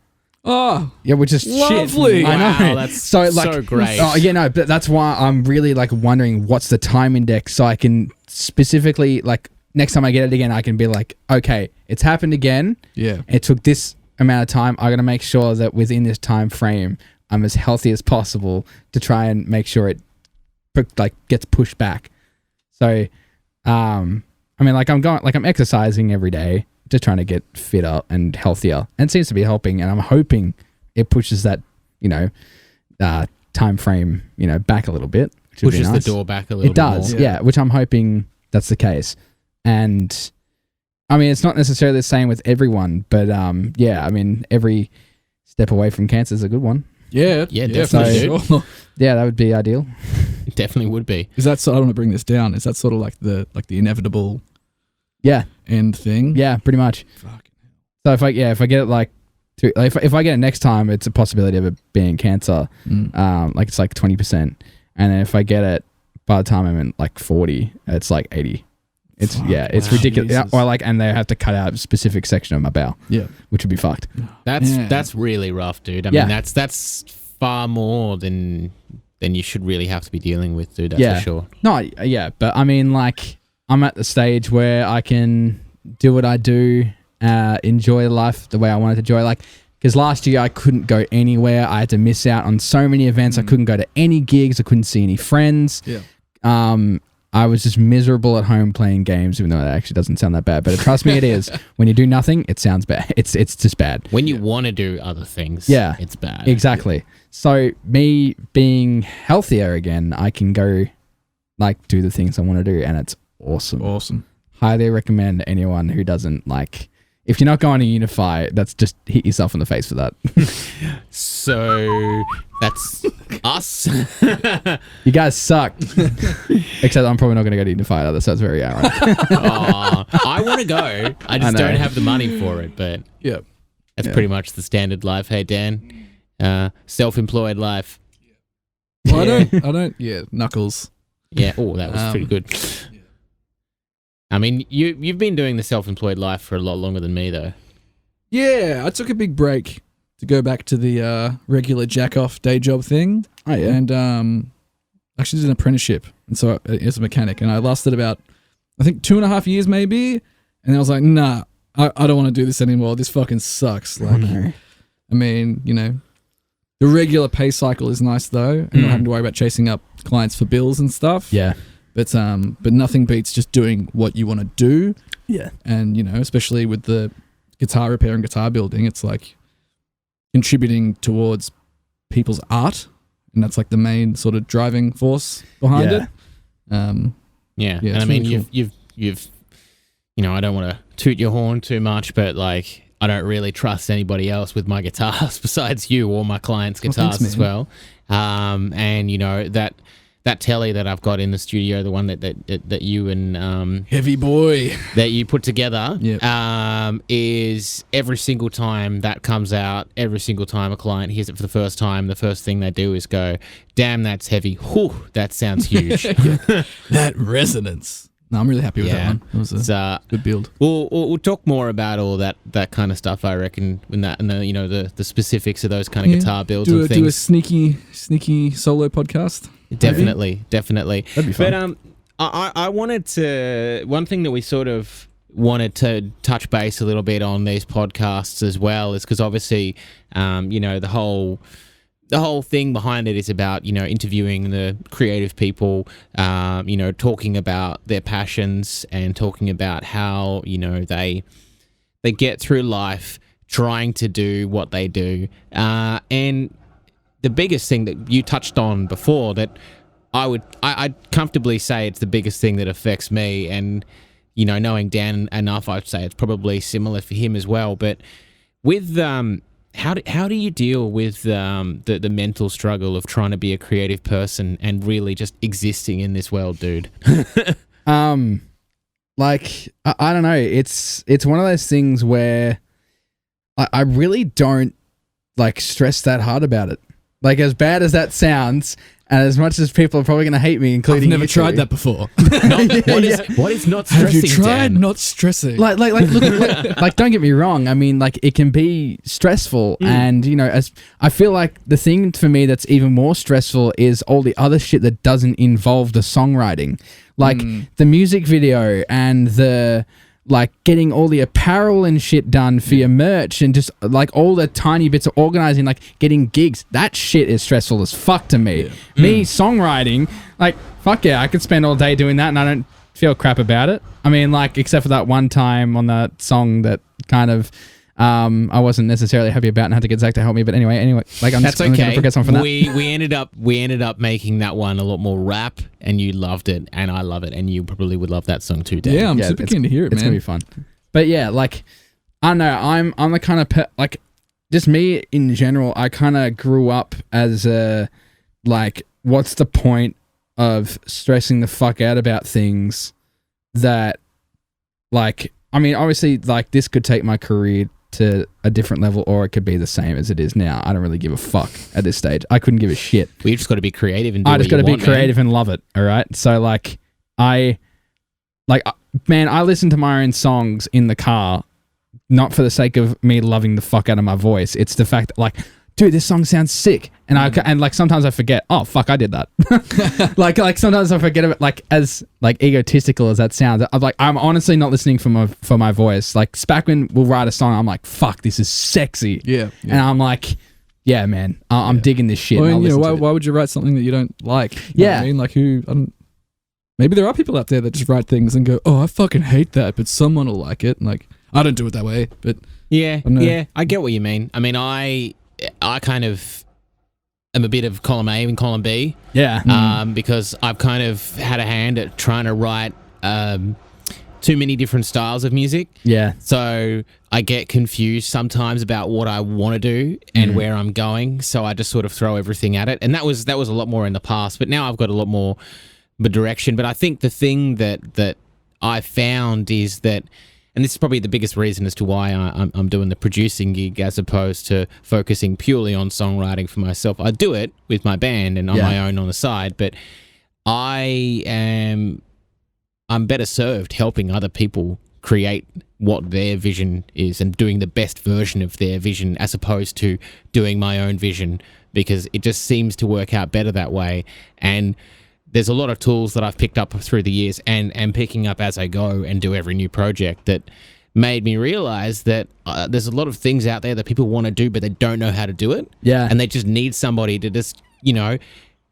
Oh, yeah, which is lovely. Shit. I know. Wow, that's so great. Oh, yeah, no, but that's why I'm really like wondering what's the time index, so I can specifically, like, next time I get it again, I can be like, okay, it's happened again. Yeah. It took this amount of time. I got to make sure that within this time frame, I'm as healthy as possible to try and make sure it like gets pushed back. So, I mean, like I'm exercising every day, just trying to get fitter and healthier, and it seems to be helping. And I'm hoping it pushes that, you know, time frame, you know, back a little bit. Pushes the door back a little bit. It does, yeah. Which I'm hoping that's the case. And I mean, it's not necessarily the same with everyone, but yeah, I mean, every step away from cancer is a good one. Yeah, definitely. Sure. Yeah, that would be ideal. It definitely would be. Is that so? I don't want to bring this down. Is that sort of like the inevitable, end thing? Yeah, pretty much. Fucking hell. So if I get it like, if I get it next time, it's a possibility of it being cancer. Like it's like 20%, and then if I get it by the time I'm in like 40, it's like 80. It's it's ridiculous. Yeah, or like, and they have to cut out a specific section of my bowel. Yeah, which would be fucked. That's really rough, dude. I mean, that's far more than you should really have to be dealing with, dude. That's for sure. No, yeah, but I mean, like, I'm at the stage where I can do what I do, enjoy life the way I wanted to enjoy. Like, because last year I couldn't go anywhere. I had to miss out on so many events. I couldn't go to any gigs. I couldn't see any friends. Yeah. I was just miserable at home playing games, even though that actually doesn't sound that bad. But trust me, it is. When you do nothing, it sounds bad. It's just bad. When you want to do other things, it's bad. Exactly. So me being healthier again, I can go like do the things I want to do, and it's awesome. Awesome. Highly recommend anyone who doesn't like. If you're not going to Unify, that's just hit yourself in the face for that. So that's us. You guys suck. Except I'm probably not going to go to Unify either, so it's very ironic. I want to go. I just don't have the money for it, but that's pretty much the standard life. Hey, Dan, self-employed life. Well, I don't. Yeah, Knuckles. Yeah. Oh, that was pretty good. I mean, you've been doing the self-employed life for a lot longer than me, though. Yeah, I took a big break to go back to the regular jack-off day job thing. Oh, yeah. And actually did an apprenticeship, and so as a mechanic, and I lasted about, I think, 2.5 years maybe, and then I was like, nah, I don't want to do this anymore. This fucking sucks. Like, I mean, you know, the regular pay cycle is nice though, and not having to worry about chasing up clients for bills and stuff. Yeah. But nothing beats just doing what you want to do. Yeah. And, you know, especially with the guitar repair and guitar building, it's like contributing towards people's art, and that's like the main sort of driving force behind it. Yeah, and I mean, really you've, you know, I don't want to toot your horn too much, but like, I don't really trust anybody else with my guitars besides you or my clients' guitars as well. And you know, that telly that I've got in the studio, the one that you and Heavy Boy that you put together, is every single time that comes out, every single time a client hears it for the first time, the first thing they do is go, "Damn, that's heavy. Whew, that sounds huge." That resonance. No, I'm really happy with that one. It was a good build. We'll talk more about all that kind of stuff, I reckon, when that, and the, you know, the specifics of those kind of guitar builds and things. Do a sneaky solo podcast. Definitely. That'd be fun. But I wanted to, one thing that we sort of wanted to touch base a little bit on these podcasts as well is because obviously, you know, the whole thing behind it is about, you know, interviewing the creative people, you know, talking about their passions and talking about how, you know, they get through life trying to do what they do. And the biggest thing that you touched on before that I'd comfortably say it's the biggest thing that affects me, and, you know, knowing Dan enough, I'd say it's probably similar for him as well. But with how do you deal with the mental struggle of trying to be a creative person and really just existing in this world, dude? Like, I don't know. It's one of those things where I really don't like stress that hard about it. Like, as bad as that sounds, and as much as people are probably going to hate me, including I've never tried that before. What is not stressing? Have you tried Dan? not stressing? Look, like, don't get me wrong. I mean, like, it can be stressful, and you know, as I feel like the thing for me that's even more stressful is all the other shit that doesn't involve the songwriting, like the music video and the, like, getting all the apparel and shit done for your merch, and just like all the tiny bits of organizing, like getting gigs. That shit is stressful as fuck to me. Me songwriting, like, fuck yeah, I could spend all day doing that and I don't feel crap about it. I mean, like, except for that one time on that song that kind of I wasn't necessarily happy about and had to get Zach to help me. But anyway, like, I'm That's just going to forget something from that. We ended up making that one a lot more rap, and you loved it, and I love it, and you probably would love that song too, Dan. Yeah, I'm super keen to hear it, It's man. gonna be fun. But yeah, like, I don't know, I'm the kind of like, just me in general. I kind of grew up as a, like, what's the point of stressing the fuck out about things that, like, I mean, obviously, like, this could take my career to a different level, or it could be the same as it is now. I don't really give a fuck at this stage. I couldn't give a shit. We just got to be creative and do I just got to be creative and love it. All right. So, like, man, I listen to my own songs in the car, not for the sake of me loving the fuck out of my voice. It's the fact that, like, dude, this song sounds sick. And like, sometimes I forget, oh, fuck, I did that. like sometimes I forget about, like, as, like, egotistical as that sounds, I'm honestly not listening for my voice. Like, Spackman will write a song, I'm like, fuck, this is sexy. Yeah. And I'm like, yeah, man, I'm digging this shit. Well, and, you know, why would you write something that you don't like? You know what I mean? Like, maybe there are people out there that just write things and go, oh, I fucking hate that, but someone will like it. And, like, I don't do it that way, but yeah, I get what you mean. I mean, I kind of am a bit of column A and column B. Yeah. Because I've kind of had a hand at trying to write too many different styles of music. Yeah. So I get confused sometimes about what I want to do and where I'm going. So I just sort of throw everything at it. And that was a lot more in the past, but now I've got a lot more of a direction. But I think the thing that I found is that, and this is probably the biggest reason as to why I'm doing the producing gig as opposed to focusing purely on songwriting for myself. I do it with my band and on my own on the side, but I am I'm better served helping other people create what their vision is and doing the best version of their vision as opposed to doing my own vision, because it just seems to work out better that way. And there's a lot of tools that I've picked up through the years and picking up as I go and do every new project that made me realize that there's a lot of things out there that people want to do, but they don't know how to do it. Yeah. And they just need somebody to just,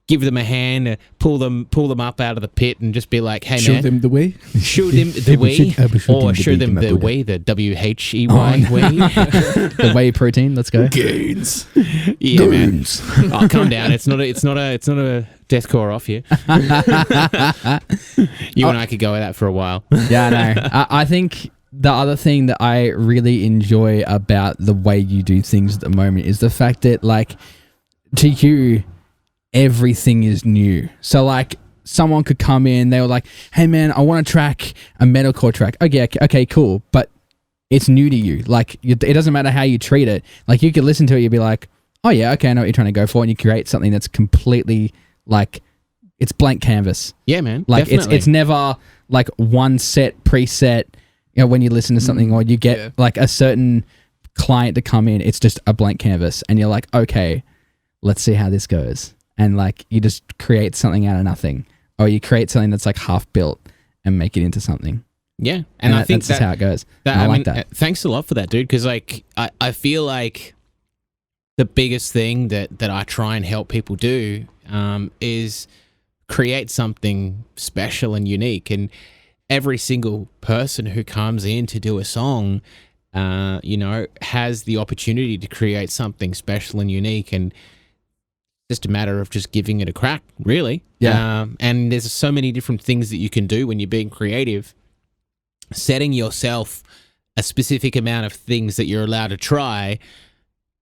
give them a hand, pull them up out of the pit and just be like, hey, show man. them the way. Show them the way. Or show them the way, the W-H-E-Y way. The whey protein, let's go. Gains. Yeah, Gains. Man. Oh, calm down. It's not a deathcore off here. You and I could go with that for a while. Yeah, I know. I think the other thing that I really enjoy about the way you do things at the moment is the fact that, like, to you, everything is new. So, like, someone could come in, they were like, hey, man, I want to track a metalcore track. Okay, cool. But it's new to you. Like, it doesn't matter how you treat it. Like, you could listen to it, you'd be like, oh, yeah, okay, I know what you're trying to go for. And you create something that's completely, like, it's blank canvas. Yeah, man. Like, definitely. it's never, like, one set, preset. When you listen to something or you get like a certain client to come in, it's just a blank canvas and you're like, okay, let's see how this goes. And like, you just create something out of nothing, or you create something that's like half built and make it into something. Yeah. And I think that's just how it goes. I like that. Thanks a lot for that, dude. Cause like, I feel like the biggest thing that I try and help people do, is create something special and unique. And every single person who comes in to do a song, has the opportunity to create something special and unique, and just a matter of just giving it a crack, really. Yeah. And there's so many different things that you can do when you're being creative. Setting yourself a specific amount of things that you're allowed to try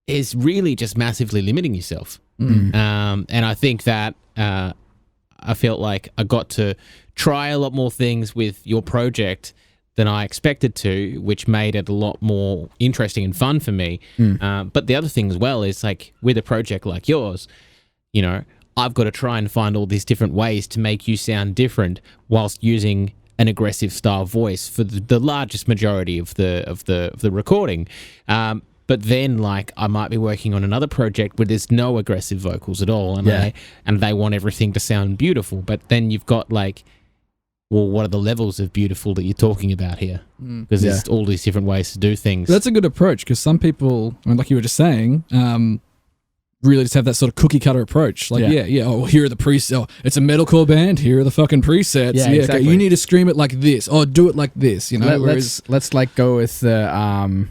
is really just massively limiting yourself. And I think that I felt like I got to try a lot more things with your project than I expected to, which made it a lot more interesting and fun for me. But the other thing as well is, like, with a project like yours, I've got to try and find all these different ways to make you sound different whilst using an aggressive style voice for the largest majority of the recording. But then, like, I might be working on another project where there's no aggressive vocals at all, and they want everything to sound beautiful. But then you've got, like, well, what are the levels of beautiful that you're talking about here? Because there's all these different ways to do things. That's a good approach, because some people, I mean, like you were just saying, really just have that sort of cookie cutter approach. Like, oh, here are the presets. Oh, it's a metalcore band. Here are the fucking presets. Yeah, exactly. Okay, you need to scream it like this. Oh, do it like this. Let's like go with the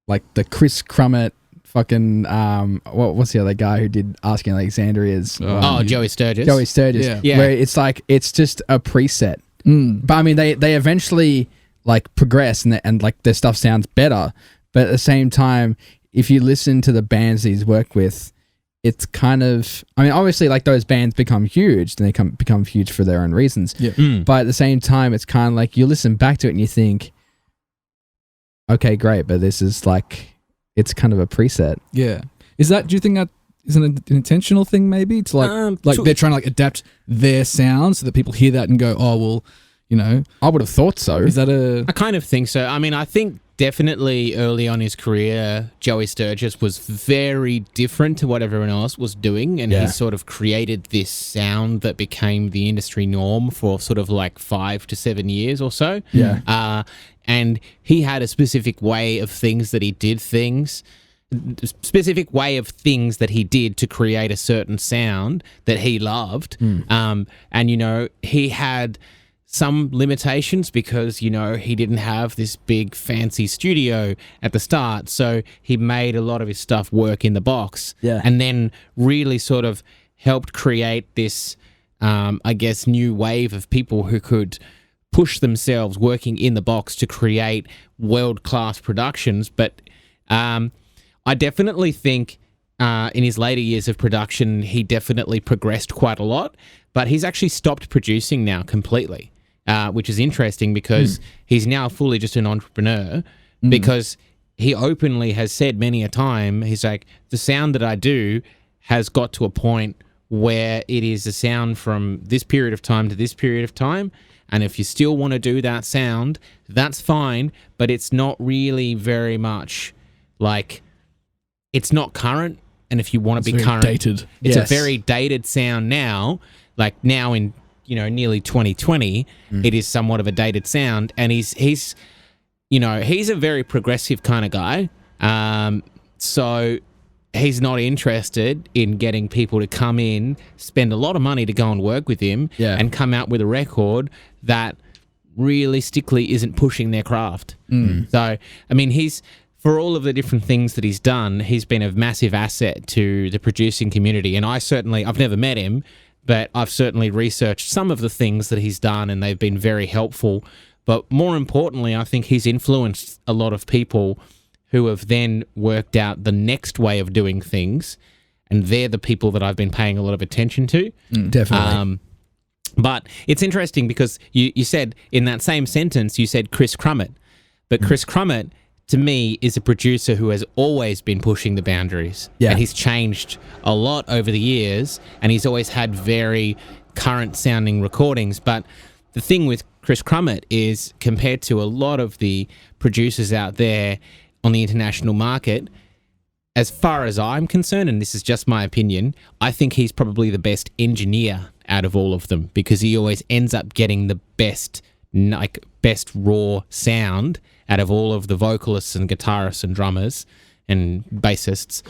like the Chris Crummett fucking what's the other guy who did Asking Alexandria's? Joey Sturgis. Joey Sturgis. Yeah. Where it's like it's just a preset. But I mean, they eventually like progress and like their stuff sounds better. But at the same time, if you listen to the bands that he's worked with, it's kind of, I mean, obviously, like, those bands become huge, and they become huge for their own reasons. Yeah. But at the same time, it's kind of like you listen back to it and you think, okay, great, but this is like, it's kind of a preset. Yeah. Do you think that is an intentional thing, maybe? To like they're trying to like adapt their sound so that people hear that and go, oh, well, I would have thought so. Is that I kind of think so. I mean, I think definitely early on in his career, Joey Sturgis was very different to what everyone else was doing, and he sort of created this sound that became the industry norm for sort of like 5 to 7 years or so. Yeah. And he had a specific way of things that he did specific way of things that he did to create a certain sound that he loved. And, he had some limitations because, he didn't have this big fancy studio at the start. So he made a lot of his stuff work in the box. Yeah. And then really sort of helped create this, new wave of people who could push themselves working in the box to create world-class productions. But I definitely think in his later years of production, he definitely progressed quite a lot, but he's actually stopped producing now completely. Which is interesting because he's now fully just an entrepreneur, because he openly has said many a time, he's like, the sound that I do has got to a point where it is a sound from this period of time to this period of time, And if you still want to do that sound, that's fine, but it's not really very much like, it's not current. And if you want to be current, dated. It's a very dated sound now. Like now in, nearly 2020, it is somewhat of a dated sound. And he's a very progressive kind of guy. So he's not interested in getting people to come in, spend a lot of money to go and work with him, and come out with a record that realistically isn't pushing their craft. So, I mean, for all of the different things that he's done, he's been a massive asset to the producing community. And I've never met him, but I've certainly researched some of the things that he's done, and they've been very helpful. But more importantly, I think he's influenced a lot of people who have then worked out the next way of doing things, and they're the people that I've been paying a lot of attention to. Definitely. But it's interesting because you said in that same sentence, you said Chris Crummett. But Chris Crummett, to me, is a producer who has always been pushing the boundaries. Yeah. And he's changed a lot over the years, and he's always had very current-sounding recordings. But the thing with Chris Crummett is, compared to a lot of the producers out there on the international market, as far as I'm concerned, and this is just my opinion, I think he's probably the best engineer out of all of them, because he always ends up getting the best raw sound out of all of the vocalists and guitarists and drummers and bassists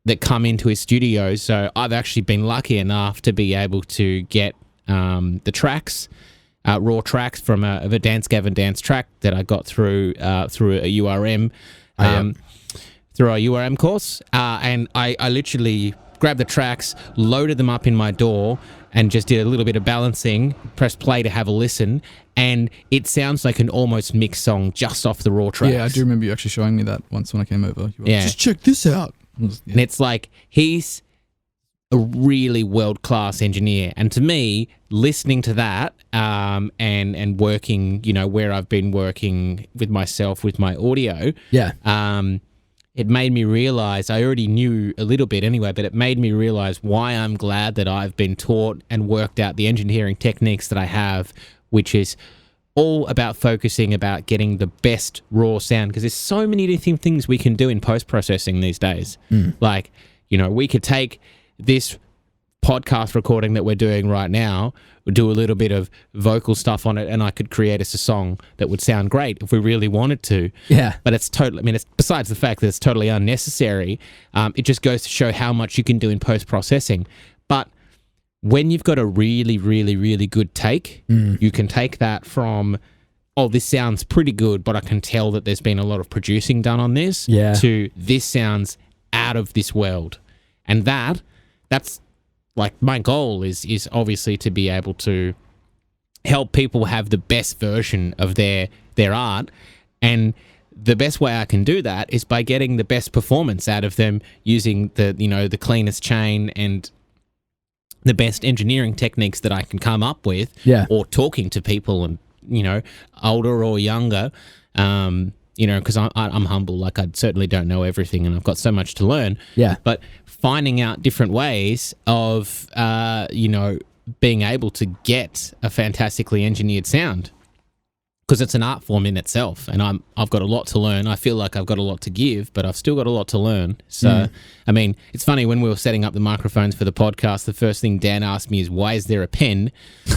that come into his studio. So I've actually been lucky enough to be able to get the tracks, raw tracks from a Dance Gavin Dance track that I got through a URM, through our URM course. And I literally grabbed the tracks, loaded them up in my DAW, and just did a little bit of balancing, pressed play to have a listen, and it sounds like an almost mixed song just off the raw tracks. Yeah, I do remember you actually showing me that once when I came over. You were like, just check this out. And it's like, he's a really world-class engineer. And to me, listening to that and working, where I've been working with myself with my audio, it made me realize, I already knew a little bit anyway, but it made me realize why I'm glad that I've been taught and worked out the engineering techniques that I have, which is all about focusing about getting the best raw sound, because there's so many different things we can do in post-processing these days. Like, we could take this podcast recording that we're doing right now, do a little bit of vocal stuff on it, and I could create us a song that would sound great if we really wanted to. Yeah. But it's totally, it's besides the fact that it's totally unnecessary, it just goes to show how much you can do in post-processing. But when you've got a really, really, really good take, you can take that from, this sounds pretty good, but I can tell that there's been a lot of producing done on this, to this sounds out of this world. And that's like, my goal is obviously to be able to help people have the best version of their art. And the best way I can do that is by getting the best performance out of them using the cleanest chain and the best engineering techniques that I can come up with, or talking to people and, older or younger, because I'm humble. Like, I certainly don't know everything, and I've got so much to learn. But finding out different ways of, being able to get a fantastically engineered sound, because it's an art form in itself, and I've got a lot to learn. I feel like I've got a lot to give, but I've still got a lot to learn. So, I mean, it's funny, when we were setting up the microphones for the podcast, the first thing Dan asked me is, why is there a pen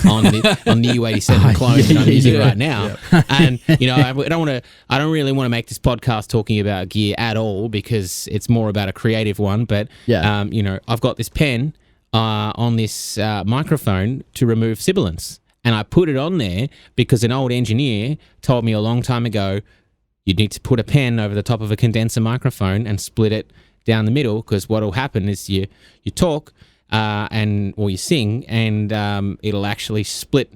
on the U87 clone that I'm using right now? And, I don't really want to make this podcast talking about gear at all, because it's more about a creative one. But, I've got this pen on this microphone to remove sibilance. And I put it on there because an old engineer told me a long time ago, you need to put a pen over the top of a condenser microphone and split it down the middle, because what will happen is you talk or you sing, and it'll actually split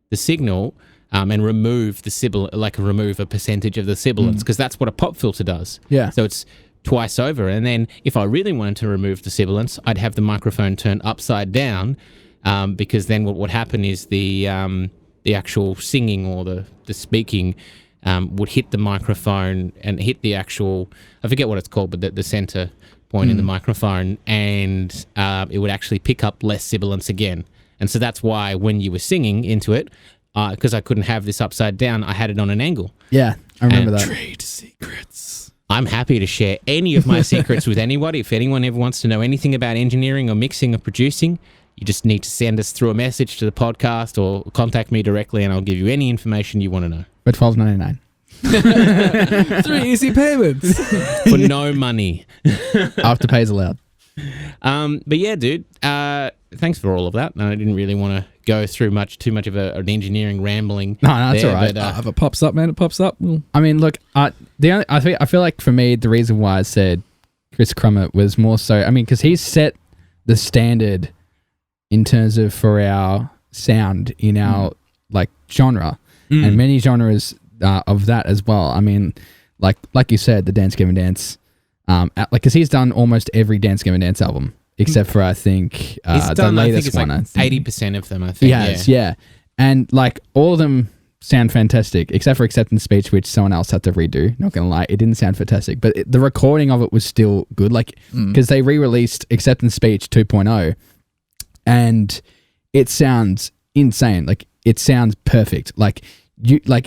the signal and remove the sibilant, like remove a percentage of the sibilance, because that's what a pop filter does. So it's twice over. And then if I really wanted to remove the sibilance, I'd have the microphone turned upside down, because then what would happen is the actual singing or the speaking would hit the microphone and hit the actual, I forget what it's called, but the center point in the microphone, and it would actually pick up less sibilance again. And so that's why when you were singing into it, because I couldn't have this upside down, I had it on an angle. Yeah, I remember that. Trade secrets. I'm happy to share any of my secrets with anybody. If anyone ever wants to know anything about engineering or mixing or producing, you just need to send us through a message to the podcast or contact me directly, and I'll give you any information you want to know. For $12.99. 3 easy payments. For no money. After pay's allowed. But yeah, dude, thanks for all of that. I didn't really want to go through too much of an engineering rambling. No, that's all right. If it pops up, man, it pops up. I mean, look, I feel like for me, the reason why I said Chris Crummett was more so, I mean, because he's set the standard in terms of for our sound in our like genre and many genres of that as well. I mean, like you said, the Dance Gavin Dance, like because he's done almost every Dance Gavin Dance album except for I think he's done, the latest one. I think 80% of them. I think he has, yeah, and like all of them sound fantastic except for Acceptance Speech, which someone else had to redo. Not gonna lie, it didn't sound fantastic, but the recording of it was still good. Like because they re-released Acceptance Speech 2.0, and it sounds insane. Like it sounds perfect. Like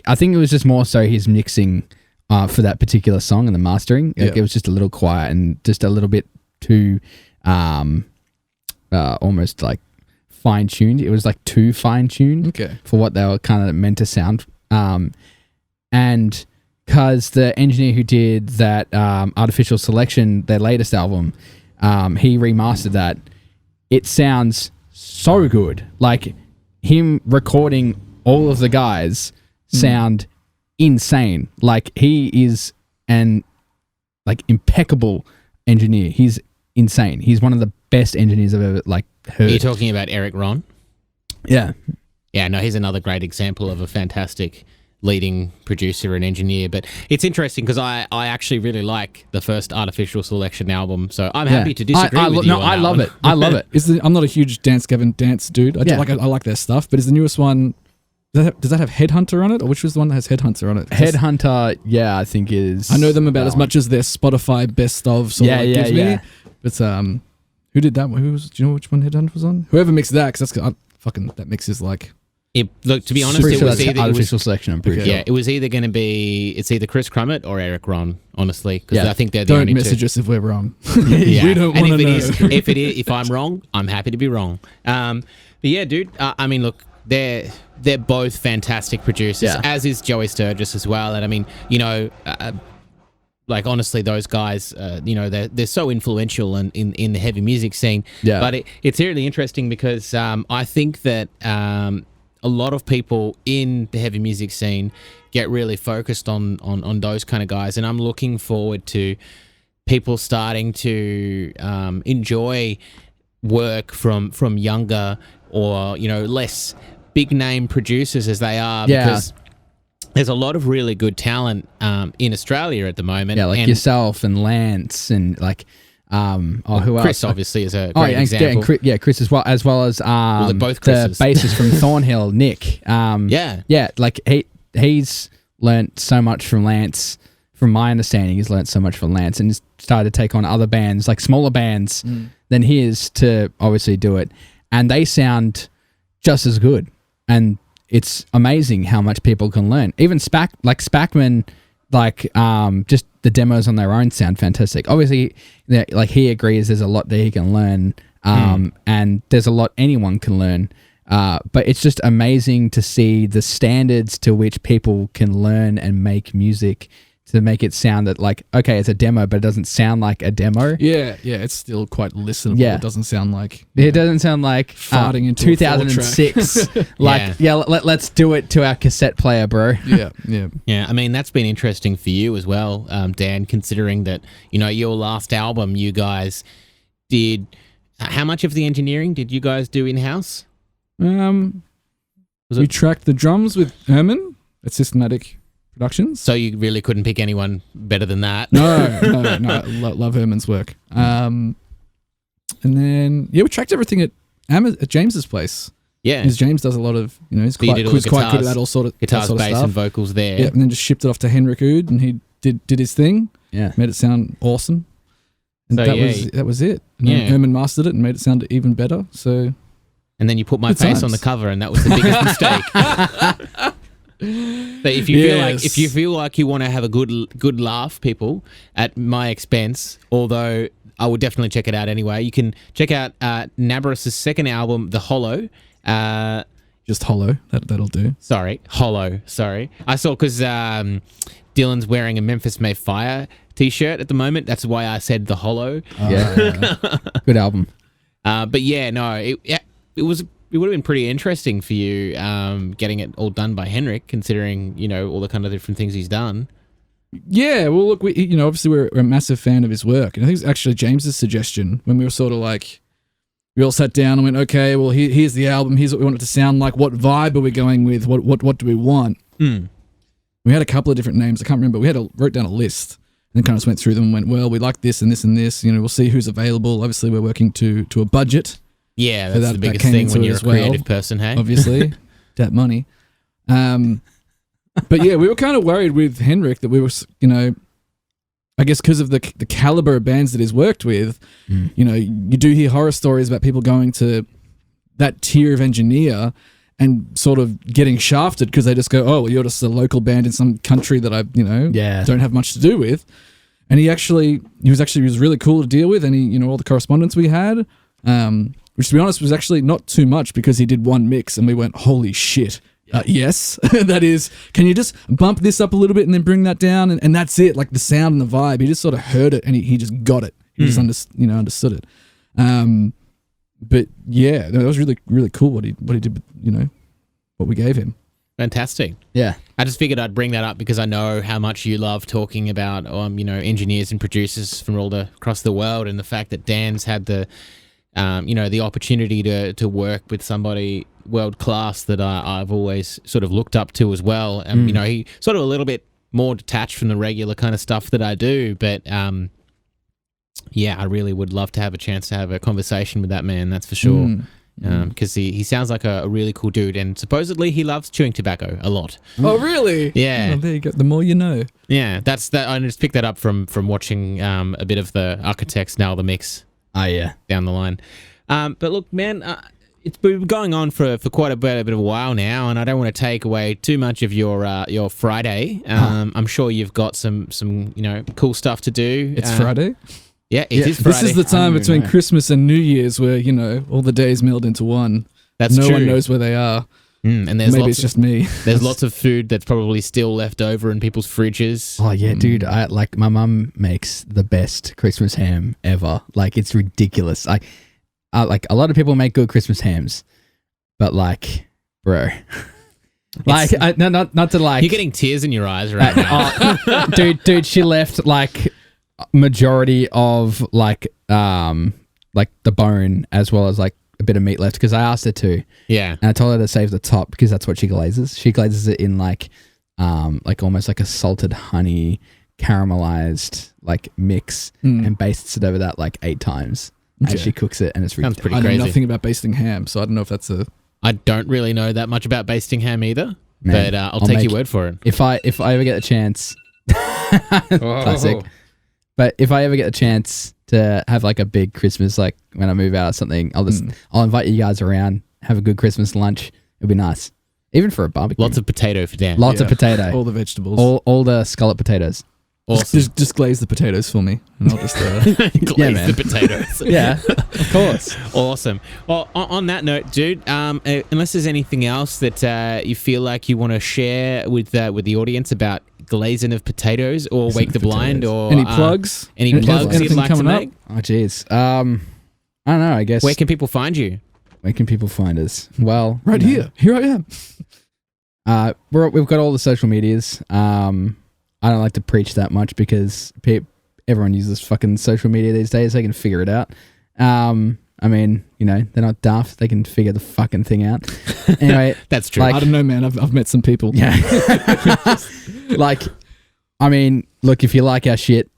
I think it was just more so his mixing for that particular song and the mastering. Like it was just a little quiet and just a little bit too almost like fine-tuned. It was like too fine-tuned for what they were kind of meant to sound. And because the engineer who did that Artificial Selection, their latest album, he remastered that. It sounds so good. Like him recording all of the guys sound insane. Like he is an like impeccable engineer. He's insane. He's one of the best engineers I've ever like heard. Are you talking about Eric Ron? Yeah. Yeah, no, he's another great example of a fantastic leading producer and engineer. But it's interesting because I actually really like the first Artificial Selection album, so I'm happy to disagree with you. I love it. I love it. I'm not a huge Dance Gavin Dance dude. I like their stuff, but is the newest one... Does that have Headhunter on it, or which was the one that has Headhunter on it? Headhunter, yeah, I think is. I know them about as much as their Spotify best of sort of gives me. But who did that one? Do you know which one Headhunter was on? Whoever mixed that, because that's fucking that mix is like. Look, to be honest, it was either Artificial Selection. I'm pretty sure. Yeah, it was either going to be either Chris Crummett or Eric Ron. Honestly, because I think they're the only only message two. us if we're wrong. Yeah. We don't want to know. If I'm wrong, I'm happy to be wrong. But yeah, dude. I mean, look. They're both fantastic producers, as is Joey Sturgis as well. And I mean, you know, like honestly, those guys, you know, they're so influential in the heavy music scene. Yeah. But it's really interesting because I think that a lot of people in the heavy music scene get really focused on those kind of guys, and I'm looking forward to people starting to enjoy work from younger or, you know, less big name producers as they are, because there's a lot of really good talent in Australia at the moment. Yeah, like yourself and Lance and like who else? Chris obviously is a great example. Chris as well as they're both Chris's. The bassist from Thornhill, Nick. Like he's learnt so much from Lance. From my understanding, he's learnt so much from Lance and started to take on other bands, like smaller bands than his, to obviously do it, and they sound just as good. And it's amazing how much people can learn. Even Spackman, just the demos on their own sound fantastic. Obviously, like he agrees there's a lot that he can learn, and there's a lot anyone can learn. But it's just amazing to see the standards to which people can learn and make music to make it sound that like, okay, it's a demo, but it doesn't sound like a demo. Yeah, it's still quite listenable. Yeah. It doesn't sound like... It doesn't sound like farting into 2006. Let's do it to our cassette player, bro. Yeah. Yeah, I mean, that's been interesting for you as well, Dan, considering that, you know, your last album, you guys did... How much of the engineering did you guys do in-house? We tracked the drums with Herman at Systematic Productions. So you really couldn't pick anyone better than that? No. Love Herman's work. And then we tracked everything at James's place. Yeah, because James does a lot of, you know, he's quite good at that all sort of guitars, sort of bass, stuff. and vocals there. Yeah, and then just shipped it off to Henrik Oud, and he did his thing. Yeah, made it sound awesome. And so that was it. And then Herman mastered it and made it sound even better. So. And then you put my Good face times. on the cover, and that was the biggest mistake. But if you feel like you want to have a good laugh, people, at my expense, although I would definitely check it out anyway. You can check out Nabarus' second album, The Hollow. Just Hollow. That'll do. Sorry, Hollow. Sorry, I saw because Dylan's wearing a Memphis May Fire t-shirt at the moment. That's why I said The Hollow. Yeah, good album. But yeah, no, it would have been pretty interesting for you getting it all done by Henrik, considering, you know, all the kind of different things he's done. Yeah, well, look, obviously we're a massive fan of his work. And I think it was actually James's suggestion when we were sort of like, we all sat down and went, okay, well, here's the album. Here's what we want it to sound like. What vibe are we going with? What do we want? Mm. We had a couple of different names. I can't remember. We wrote down a list and kind of just went through them and went, well, we like this and this and this. You know, we'll see who's available. Obviously, we're working to a budget. Yeah, So that's the biggest thing when you're a creative person, hey? Obviously, that money. But yeah, we were kind of worried with Henrik that we were, you know, I guess because of the caliber of bands that he's worked with, you know, you do hear horror stories about people going to that tier of engineer and sort of getting shafted because they just go, oh, well, you're just a local band in some country that I, you know, don't have much to do with. And he was really cool to deal with, and he, you know, all the correspondence we had, which to be honest was actually not too much because he did one mix and we went, holy shit. Yes, that is, can you just bump this up a little bit and then bring that down? And that's it, like the sound and the vibe. He just sort of heard it and he just got it. He just understood it. But yeah, that was really, really cool what he did, you know, what we gave him. Fantastic. Yeah. I just figured I'd bring that up because I know how much you love talking about, you know, engineers and producers from all across the world, and the fact that Dan's had the, you know, the opportunity to work with somebody world class that I've always sort of looked up to as well. You know, he sort of a little bit more detached from the regular kind of stuff that I do, but yeah, I really would love to have a chance to have a conversation with that man. That's for sure. Because he sounds like a really cool dude, and supposedly he loves chewing tobacco a lot. Oh, really? Yeah. Oh, there you go. The more you know. Yeah, that's that. I just picked that up from watching a bit of the Architects Now the Mix. Oh yeah, down the line. But look, man, it's been going on for quite a bit of a while now, and I don't want to take away too much of your Friday. I'm sure you've got some you know, cool stuff to do. It's Friday. Yeah, it is Friday. This is the time between Christmas and New Year's where, you know, all the days meld into one. That's true. No one knows where they are. And there's maybe it's just me. There's lots of food that's probably still left over in people's fridges. Oh yeah, dude. I like, my mum makes the best Christmas ham ever. Like, it's ridiculous. I like, a lot of people make good Christmas hams, but like, bro, like, not to like. You're getting tears in your eyes right now. Dude, she left like majority of like the bone as well as like a bit of meat left, because I asked her to. Yeah. And I told her to save the top because that's what she glazes. She glazes it in like almost like a salted honey caramelized like mix and bastes it over that like 8 times as she cooks it, and it's sounds pretty I crazy. know nothing about basting ham, so I don't know if that's a. I don't really know that much about basting ham either, but I'll take your word for it. If I ever get a chance, classic. But if I ever get a chance to have like a big Christmas, like when I move out or something, I'll invite you guys around, have a good Christmas lunch. It'll be nice, even for a barbecue. Lots of potato for Dan. Lots of potato. All the vegetables. All the scallop potatoes. Awesome. Just glaze the potatoes for me, and I'll just. Glaze the potatoes. Yeah, of course. Awesome. Well, on that note, dude, unless there's anything else that you feel like you want to share with the audience about glazing of potatoes or Wake the Blind, or any plugs? Any plugs you'd like to make? Oh, jeez. I don't know. I guess. Where can people find you? Where can people find us? Well, right here. Here I am. We've got all the social medias. I don't like to preach that much because everyone uses fucking social media these days. They can figure it out. I mean, you know, they're not daft. They can figure the fucking thing out. Anyway, that's true. Like, I don't know, man. I've met some people. Yeah. Like, I mean, look, if you like our shit,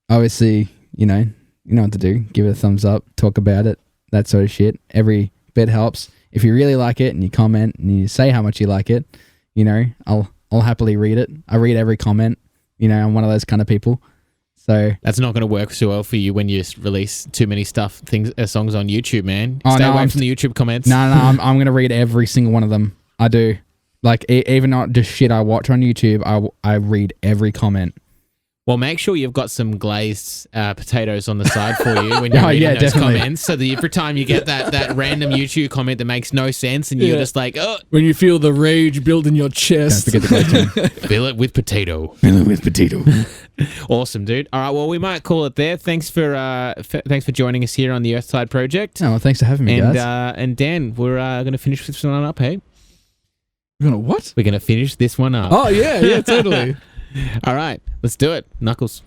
obviously, you know what to do. Give it a thumbs up. Talk about it. That sort of shit. Every bit helps. If you really like it and you comment and you say how much you like it, you know, I'll happily read it. I read every comment. You know, I'm one of those kind of people. So that's not going to work so well for you when you release too many songs on YouTube, man. Oh, Stay no, away from the YouTube comments. No, I'm going to read every single one of them. I do. Like, even not just shit I watch on YouTube, I read every comment. Well, make sure you've got some glazed potatoes on the side for you when you're reading those comments, so that every time you get that random YouTube comment that makes no sense, and you're just like, oh. When you feel the rage build in your chest. Don't forget the glazed Fill it with potato. Fill it with potato. Awesome, dude. All right, well, we might call it there. Thanks for joining us here on the Earthtide project. Oh, well, thanks for having me, guys. And Dan, we're going to finish this one up, hey? We're going to what? We're going to finish this one up. Oh, yeah, totally. All right, let's do it. Knuckles.